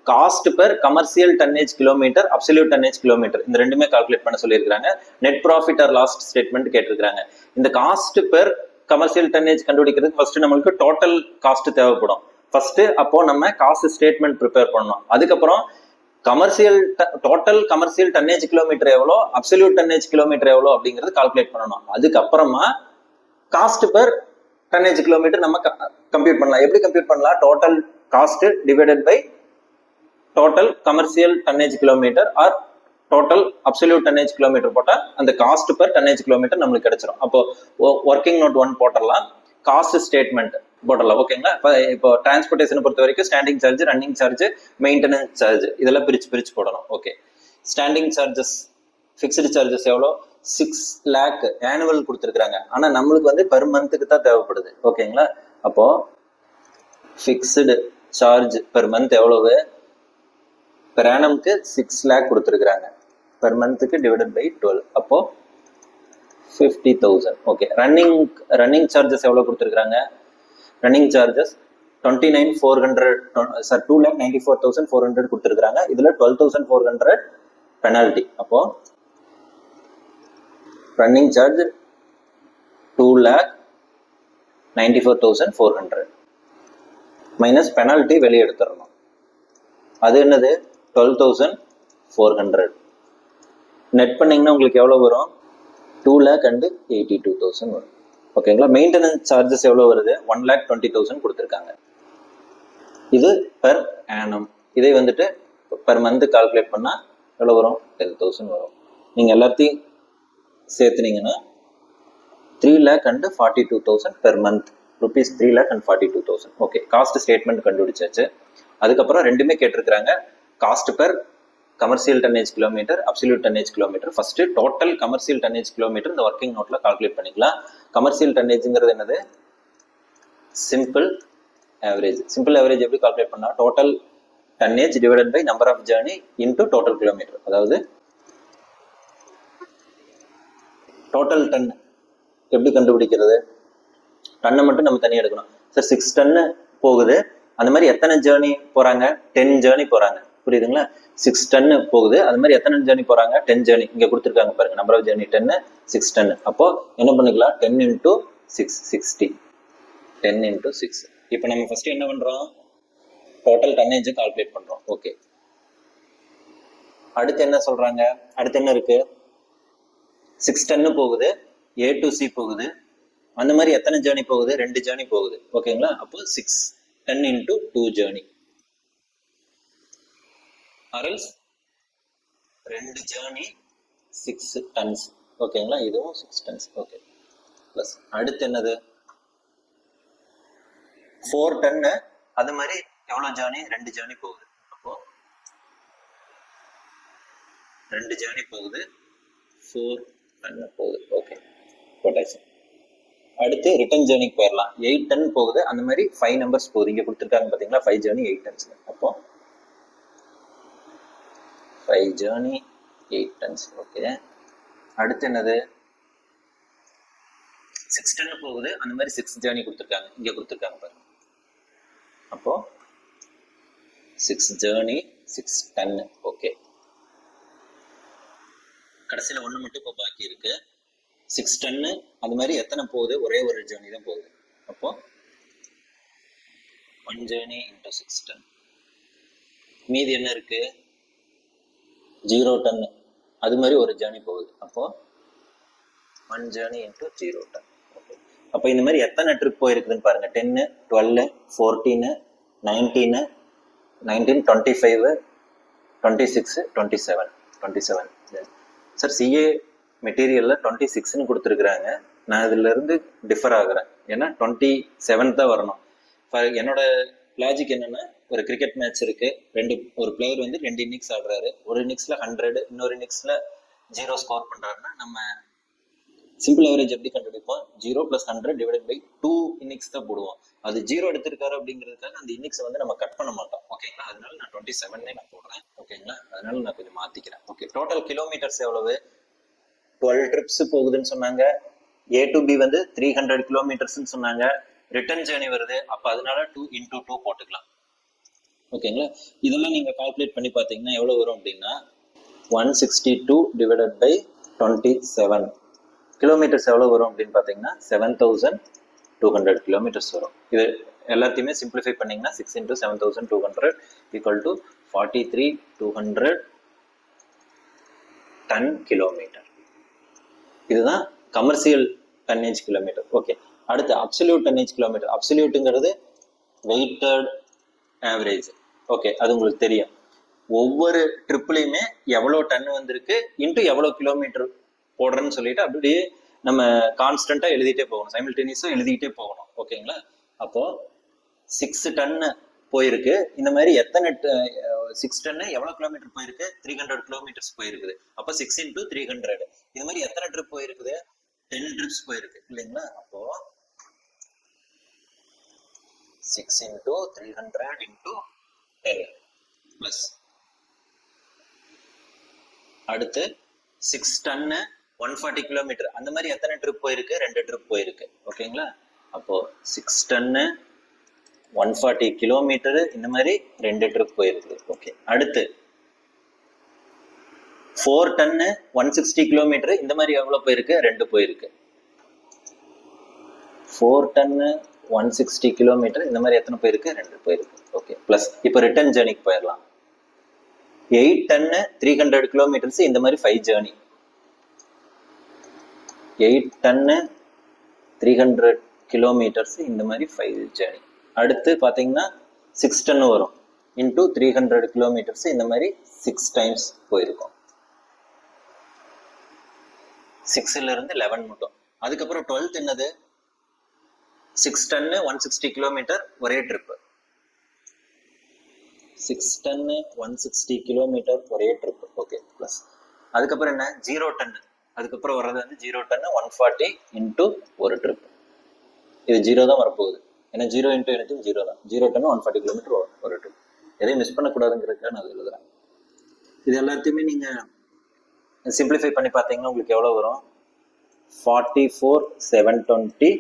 Cost per commercial tonnage kilometre, absolute tonnage kilometre, இந்த ரெண்டுமே கால்குலேட் பண்ண சொல்லியிருக்காங்க. Net profit or loss statement கேட்டிருக்காங்க. இந்த காஸ்ட் பெர் கமர்ஷியல் டன்னேஜ் கண்டுபிடிக்கிறதுக்கு ஃபர்ஸ்ட் நம்மளுக்கு டோட்டல் காஸ்ட் தேவைப்படும். ஃபர்ஸ்ட் அப்போ நம்ம காஸ்ட் ஸ்டேட்மெண்ட் ப்ரிப்பேர் பண்ணணும். அதுக்கப்புறம் commercial total commercial tonnage kilometre எவ்வளோ, அப்சல்யூட் டன்னேஜ் கிலோமீட்டர் எவ்வளோ அப்படிங்கிறது கால்குலேட் பண்ணணும். அதுக்கப்புறமா காஸ்ட் பெர் டன்னேஜ் கிலோமீட்டர் நம்ம கம்ப்யூட் பண்ணலாம். எப்படி கம்ப்யூட் பண்ணலாம்? Total cost divided by total commercial tonnage kilometre or total absolute tonnage kilometre போட்டா அந்த காஸ்ட் பெர் டன்னேஜ் கிலோமீட்டர் நம்மளுக்கு கிடைச்சிடும். அப்போ ஒர்க்கிங் நோட் 1 போட்டலாம், காஸ்ட் ஸ்டேட்மெண்ட் போடலாம். ஓகேங்களா? இப்போ டிரான்ஸ்போர்டேஷனை பொறுத்த வரைக்கும் standing charge, running charge, maintenance charge இதெல்லாம் பிரிச்சு போடணும். Okay, standing charges fixed charges எவ்வளோ? 6 lakh ஆனுவல் கொடுத்துருக்காங்க. ஆனா நம்மளுக்கு வந்து பெர் மந்த்துக்கு தான் தேவைப்படுது. ஓகேங்களா? அப்போ ஃபிக்ஸ்டு சார்ஜ் பெர் மந்த் எவ்வளவு? பெர் ஆனம்க்கு 6 lakh கொடுத்துருக்காங்க. பெர் மந்த்துக்கு டிவைடட் பை 12, அப்போ 50,000. ஓகே, ரன்னிங் சார்ஜஸ் எவ்வளவு கொடுத்துருக்காங்க? ரன்னிங் சார்ஜஸ் 29,400 சார் 2,94,400 கொடுத்துருக்காங்க. இதுல 12,400 பெனால்டி. அப்போ ரன்னிங் சார்ஜ் 2,94,400 மைனஸ் பெனால்டி வெளியே எடுத்துடணும். அது என்னது? 12,400. நெட் பண்ணீங்கன்னா உங்களுக்கு எவ்வளவு வரும்? 2,82,000 வரும். ஓகேங்களா? மெயின்டெனன்ஸ் சார்ஜஸ் எவ்வளவு வருது? 1,20,000 கொடுத்துருக்காங்க. இது பெர் ஆனம். இதை வந்துட்டு பெர் மந்த் கால்குலேட் பண்ணா எவ்வளவு வரும்? 10,000 வரும். நீங்க எல்லாத்தையும் சேர்த்துனீங்கன்னா 3,42,000 per month. Rupees 3,42,000. Okay, cost statement கண்டுபிடிச்சாச்சு. அதுக்கப்புறம் ரெண்டுமே கேட்டிருக்கிறாங்க. Cost per commercial tonnage kilometre, absolute tonnage kilometre. First total commercial tonnage kilometre இந்த ஒர்க்கிங் நோட்ல கால்குலேட் பண்ணிக்கலாம். கமர்ஷியல் டன்னேஜ்ங்கிறது என்னது? Simple average. சிம்பிள் ஆவரேஜ் எப்படி கால்குலேட் பண்ணா? Total tonnage divided by number of journey into total kilometre. அதாவது total ton எப்படி கண்டுபிடிக்கிறது? டன்னை மட்டும் நம்ம தனியாக எடுக்கணும். சார் 6 டன்னு போகுது, அந்த மாதிரி எத்தனை ஜேர்னி போறாங்க? 10 ஜேர்னி போறாங்க. புரியுதுங்களா? 6 டன்னு போகுது, அது மாதிரி எத்தனை ஜேர்னி போறாங்க? 10 ஜேர்னி. இங்க கொடுத்துருக்காங்க பாருங்க, நம்பர் ஆஃப் ஜேர்னி 10, 6 டன். அப்போ என்ன பண்ணிக்கலாம்? 10 into 6, 60. 10 into 6. இப்போ நம்ம ஃபர்ஸ்ட் என்ன பண்றோம்? டோட்டல் டன்னேஜ் கால்குலேட் பண்றோம். ஓகே, அடுத்து என்ன சொல்றாங்க? அடுத்து என்ன இருக்கு? 6 டன்னு போகுது, A to C போகுது. அந்த மாதிரி எத்தனை ஜேர்னி போகுது? 2 ஜேர்னி போகுது. ஓகேங்களா? அப்போ 6 10 into 2 ஜேர்னி. அரல்ஸ் 2 journey 6 tons. ஓகேங்களா? இதுவும் 6 டன்ஸ். ஓகே, பிளஸ் அடுத்து என்னது? 4 டன்னு. அது மாதிரி எவ்வளவு ஜேர்னி? 2 ஜேர்னி போகுது. அப்போ 2 ஜேர்னி போகுது, 4 டன் போகுது. ஓகே, போட்டாச்சு. அடுத்து ரிட்டர்ன் ஜேர்னிக்கு போயிடலாம். 8 டன் போகுது, அந்த மாதிரி 5 நம்பர்ஸ் போகுது. இங்க கொடுத்துருக்காங்க பாத்தீங்களா? 5 ஜேர்னி 8 டன்ஸ். அப்போ 5 ஜேர்னி 8 டன்ஸ். ஓகே, அடுத்து என்னது? 6 டன் போகுது, அந்த மாதிரி 6 ஜேர்னி கொடுத்துருக்காங்க. இங்க கொடுத்துருக்காங்க பாருங்க. அப்போ 6 ஜேர்னி 6 டன். ஓகே, கடைசியில ஒண்ணு மட்டும் இப்போ பாக்கி இருக்கு. 6 டன்னு. அது மாதிரி எத்தனை போகுது? ஒரே ஒரு ஜேர்னி தான் போகுது. அப்போ 1 ஜேர்னி into 6 டன். மீதி என்ன இருக்கு? 0 டன்னு. அது மாதிரி ஒரு ஜேர்னி போகுது. அப்போ 1 journey into 0 ton. Okay. அப்போ இந்த மாதிரி எத்தனை ட்ரிப் போயிருக்குதுன்னு பாருங்க. 10, 12, 14, 19, 25, 26, 27. 27. சார் சிஏ மெட்டீரியலில் 26ன்னு கொடுத்துருக்குறாங்க. நான் இதுல இருந்து டிஃபர் ஆகுறேன். ஏன்னா 27 தான் வரணும். என்னோட லாஜிக் என்னன்னா, ஒரு கிரிக்கெட் மேட்ச் இருக்கு, ஒரு பிளேயர் வந்து 2 இன்னிங்ஸ் ஆடுறாரு. ஒரு இன்னிங்ஸ்ல 100, இன்னொரு இன்னிங்ஸ்ல 0 ஸ்கோர் பண்றாருன்னா நம்ம சிம்பிள் ஆவரேஜ் எப்படி கண்டுபிடிப்போம்? 0 + 100 டிவைடட் பை 2 இன்னிங்ஸ் தான் போடுவோம். அது 0 எடுத்திருக்காரு அப்படிங்கிறதுக்காக அந்த இன்னிங்ஸ் வந்து நம்ம கட் பண்ண மாட்டோம். ஓகேங்களா? அதனால நான் 27 நான் போடுறேன். ஓகேங்களா? அதனால நான் கொஞ்சம் மாத்திக்கிறேன். ஓகே, டோட்டல் கிலோமீட்டர்ஸ் எவ்வளவு? 12 ட்ரிப்ஸ் போகுதுன்னு சொன்னாங்க. A to B வந்து 300 கிலோமீட்டர்ஸ்ன்னு சொன்னாங்க. ரிட்டர்ன் ஜேர்னி வருது, அப்போ அதனால 2 × 2 போட்டுக்கலாம். ஓகேங்களா? இதெல்லாம் நீங்க கால்குலேட் பண்ணி பார்த்தீங்கன்னா எவ்வளவு வரும் அப்படின்னா 162 டிவைடட் பை 27 கிலோமீட்டர்ஸ் எவ்வளவு வரும் அப்படின்னு பார்த்தீங்கன்னா 7200 கிலோமீட்டர்ஸ் வரும். இது எல்லாத்தையுமே சிம்பிளிஃபை பண்ணீங்கன்னா 6 × 7200 = 43,200 டன் கிலோமீட்டர். இதுதான் கமர்ஷியல் டன்னேஜ் கிலோமீட்டர். ஓகே, அடுத்து அப்சல்யூட் டன்னேஜ் கிலோமீட்டர். அப்சல்யூட்டுங்கிறது வெயிட்டட் ஆவரேஜ். ஓகே, அது உங்களுக்கு தெரியும். ஒவ்வொரு ட்ரிப்லையுமே எவ்வளோ டன் வந்திருக்கு இன்ட்டு எவ்வளோ கிலோமீட்டர் போடுறேன்னு சொல்லிட்டு அப்படியே நம்ம கான்ஸ்டண்டா எழுதிட்டே போகணும், சைமில்டேனியஸா எழுதிக்கிட்டே போகணும். ஓகேங்களா? அப்போ 6 டன்னு போயிருக்கு. இந்த மாதிரி எத்தனை 6 டன்னு எவ்வளவு கிலோமீட்டர் போயிருக்கு? 300 கிலோமீட்டர்ஸ் போயிருக்குது. அப்போ 6 × 300. இது மாதிரி எத்தனை ட்ரிப் போயிருக்குது? 10 ட்ரிப்ஸ் போயிருக்கு இல்லைங்களா? அப்போ 6 × 300 × 10 பிளஸ் அடுத்து 6 டன்னு 140 கிலோமீட்டர். அந்த மாதிரி எத்தனை ட்ரிப் போயிருக்கு? 2 ட்ரிப் போயிருக்கு. ஓகேங்களா? அப்போ 6 டன்னு 140 கிலோமீட்டர், இந்த மாதிரி 2 ட்ரிப் போயிருக்கு. ஓகே, அடுத்து 4 டன்னு 160 கிலோமீட்டர். இந்த மாதிரி எவ்வளவு போயிருக்கு? 2 போயிருக்கு. 4 டன்னு 160 கிலோமீட்டர், இந்த மாதிரி எத்தனை போயிருக்கு? 2 போயிருக்கு. ஓகே, பிளஸ் இப்போ ரிட்டர்ன் ஜேர்னிக்கு போயிடலாம். 8 டன்னு 300 கிலோமீட்டர்ஸ், இந்த மாதிரி 5 ஜேர்னி. 8 டன்னு 300 கிலோமீட்டர்ஸ், இந்த மாதிரி 5 ஜேர்னி. அடுத்து பார்த்தீங்கன்னா 6 டன்னு வரும் இன்டூ 300 கிலோமீட்டர்ஸ், இந்த மாதிரி 6 டைம்ஸ் போயிருக்கும். 6ல இருந்து 11 மட்டும். அதுக்கப்புறம் 12 என்னது? 6 டன்னு 160 கிலோமீட்டர் ஒரே ட்ரிப். 6 டன்னு 160 கிலோமீட்டர் ஒரே ட்ரிப். ஓகே, பிளஸ் அதுக்கப்புறம் என்ன? 0 டன்னு. அதுக்கப்புறம் வர்றது வந்து 0 டன்னு 140 இன்டூ ஒரு ட்ரிப். இது 0 தான் வரப்போகுது. ஏன்னா 0 × anything 0 தான். 0 டன்னு 140 கிலோமீட்டர் ஒரு ட்ரிப். எதையும் மிஸ் பண்ணக்கூடாதுங்கிறதுக்காக நான் எழுதுறேன். இது எல்லாத்தையுமே நீங்க சிம்பிளிஃபை பண்ணி பார்த்தீங்கன்னா உங்களுக்கு எவ்வளோ வரும்? 44,720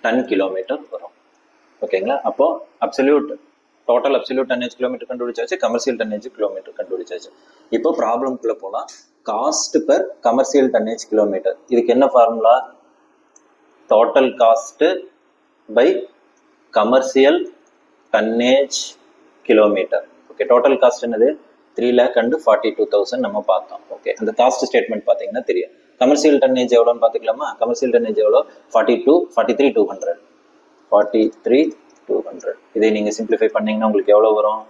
டன் கிலோமீட்டர் வரும். ஓகேங்களா? அப்போ டோட்டல் அப்சல்யூட் டன்னேஜ் கிலோமீட்டர் கண்டுபிடிச்சாச்சு, கமர்ஷியல் டன்னேஜ் கிலோமீட்டர் கண்டுபிடிச்சாச்சு. இப்போ ப்ராப்ளம்குள்ள போகலாம். Cost per commercial tonnage kilometre. இதுக்கு என்ன formula? Total cost by commercial tonnage kilometre. Okay, total cost என்னது? 3,42,000 நம்ம பார்த்தோம். ஓகே, அந்த காஸ்ட் ஸ்டேட்மெண்ட் பார்த்தீங்கன்னா தெரியும். கமர்ஷியல் டன்னேஜ் எவ்வளோன்னு பார்த்துக்கலாமா? கமர்ஷியல் டன்னேஜ் எவ்வளோ? 43,200. 43,200. இதை நீங்கள் சிம்பிளிஃபை பண்ணீங்கன்னா உங்களுக்கு எவ்வளோ வரும்?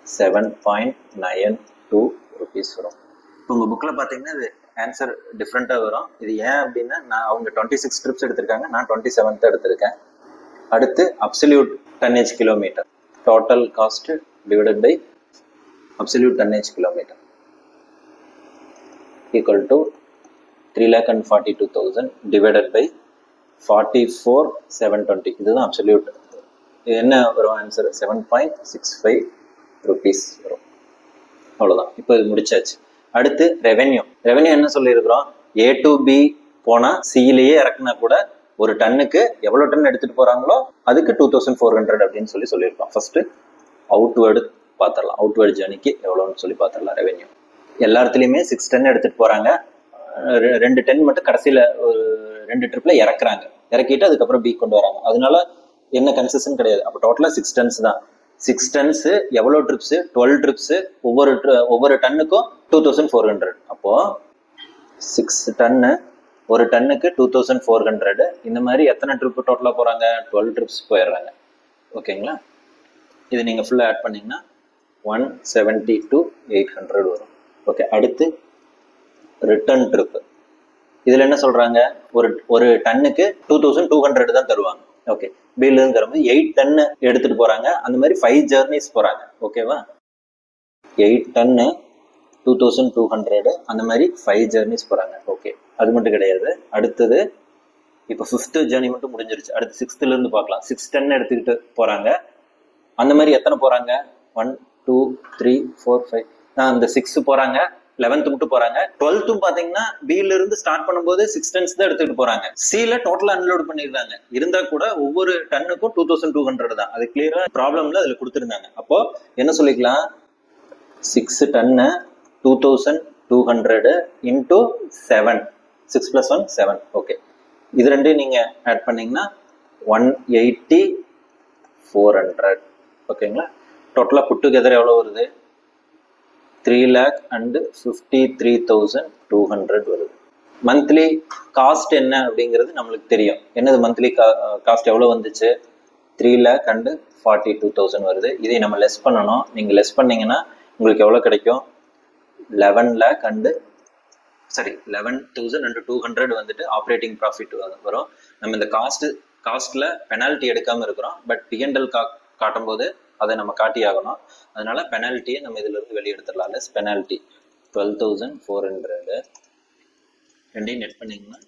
7.92 rupees வரும். இப்போ உங்கள் புக்கில் பார்த்தீங்கன்னா இது ஆன்சர் டிஃப்ரெண்ட்டாக வரும். இது ஏன் அப்படின்னா அவங்க 26 ட்ரிப்ஸ் எடுத்திருக்காங்க, நான் 27 எடுத்திருக்கேன். அடுத்து absolute tonnage kilometre. Total cost divided by absolute tonnage kilometre equal to 3,42,000 divided by 44,720. இதுதான் அப்சல்யூட். என்ன வரும் ஆன்சர்? 7.65 rupees வரும். அவ்வளோதான். இப்போ இது முடிச்சாச்சு. அடுத்து ரெவென்யூ என்ன சொல்லியிருக்கிறோம்? A to B போனால் சியிலேயே இறக்குனா கூட ஒரு டன்னுக்கு எவ்வளோ டன் எடுத்துகிட்டு போகிறாங்களோ அதுக்கு 2,400 அப்படின்னு சொல்லியிருக்கோம். ஃபர்ஸ்ட் அவுட்வேர்டு பார்த்துடலாம். அவுட்வேர்டு ஜேர்னிக்கு எவ்வளோன்னு சொல்லி பார்த்துடலாம். ரெவென்யூ எல்லா இடத்துலையுமே 6 டன் எடுத்துகிட்டு போகிறாங்க. 2 டன் மட்டும் கடைசியில் 2 ட்ரிப்பில் இறக்குறாங்க. இறக்கிட்டு அதுக்கப்புறம் பி கொண்டு வராங்க. அதனால என்ன கன்செஷன் கிடையாது. அப்போ டோட்டலாக 6 டன்ஸ் தான். 6 டன்ஸ் எவ்வளோ ட்ரிப்ஸு? 12 ட்ரிப்ஸு. ஒவ்வொரு டன்னுக்கும் 2,400. அப்போ 6 டன்னு, ஒரு டன்னுக்கு 2400. இந்த மாதிரி எத்தனை ட்ரிப்பு டோட்டலாக போகிறாங்க? 12 ட்ரிப்ஸ் போயிடுறாங்க. ஓகேங்களா? இது நீங்கள் ஃபுல்லாக ஆட் பண்ணிங்கன்னா 170 to 800 வரும். ஓகே, அடுத்து ரிட்டர்ன் ட்ரிப்பு. இதில் என்ன சொல்கிறாங்க? ஒரு டன்னுக்கு 2200 தான் தருவாங்க. ஓகே, பில்லுன்னு தரும்போது 8 டன்னு எடுத்துகிட்டு போகிறாங்க. அந்த மாதிரி 5 ஜர்னிஸ் போகிறாங்க. ஓகேவா? 8 டன்னு 2200, அந்த மாதிரி 5 ஜர்னிஸ் போகிறாங்க. ஓகே, அது மட்டும் கிடையாது. அடுத்தது இப்போ 5th ஜர்னி மட்டும் முடிஞ்சிருச்சு. அடுத்து 6thலேருந்து பார்க்கலாம். 6 டன் எடுத்துக்கிட்டு போகிறாங்க. அந்த மாதிரி எத்தனை போகிறாங்க? 1 2 3 4 5. அந்த 6 போகிறாங்க. 11th மட்டும் போகிறாங்க. 12th பார்த்தீங்கன்னா பியிலிருந்து ஸ்டார்ட் பண்ணும்போது 6 டன்ஸ் தான் எடுத்துக்கிட்டு போகிறாங்க. சியில் டோட்டலாக அன்லோட் பண்ணிடுறாங்க. இருந்தால் கூட ஒவ்வொரு டன்னுக்கும் 2200 தான். அது கிளியராக ப்ராப்ளம்ல அதில் கொடுத்துருந்தாங்க. அப்போ என்ன சொல்லிக்கலாம்? 6 டன்னு 2200 இன்டூ 7. 6 + 1 7. ஓகே, இது ரெண்டையும் நீங்கள் ஆட் பண்ணிங்கன்னா 180 400. ஓகேங்களா? டோட்டலாக புட் டுகெதர் எவ்வளோ வருது? 3,53,200 வருது. மந்த்லி காஸ்ட் என்ன அப்படிங்கிறது நம்மளுக்கு தெரியும். என்னது மந்த்லி காஸ்ட் எவ்வளோ வந்துச்சு? 3,42,000 வருது. இதை நம்ம லெஸ் பண்ணணும். நீங்கள் லெஸ் பண்ணீங்கன்னா உங்களுக்கு எவ்வளோ கிடைக்கும்? 11,200 வந்துட்டு ஆப்ரேட்டிங் ப்ராஃபிட் வரும். நம்ம இந்த காஸ்ட்ல பெனால்ட்டி எடுக்காம இருக்கிறோம். பட் P&L காட்டும் போது அதை நம்ம காட்டி ஆகணும். அதனால பெனால்ட்டியை நம்ம இதுல இருந்து வெளியெடுத்துடலாம். Less penalty 12,400. ரெண்டையும் நெட் பண்ணீங்கன்னா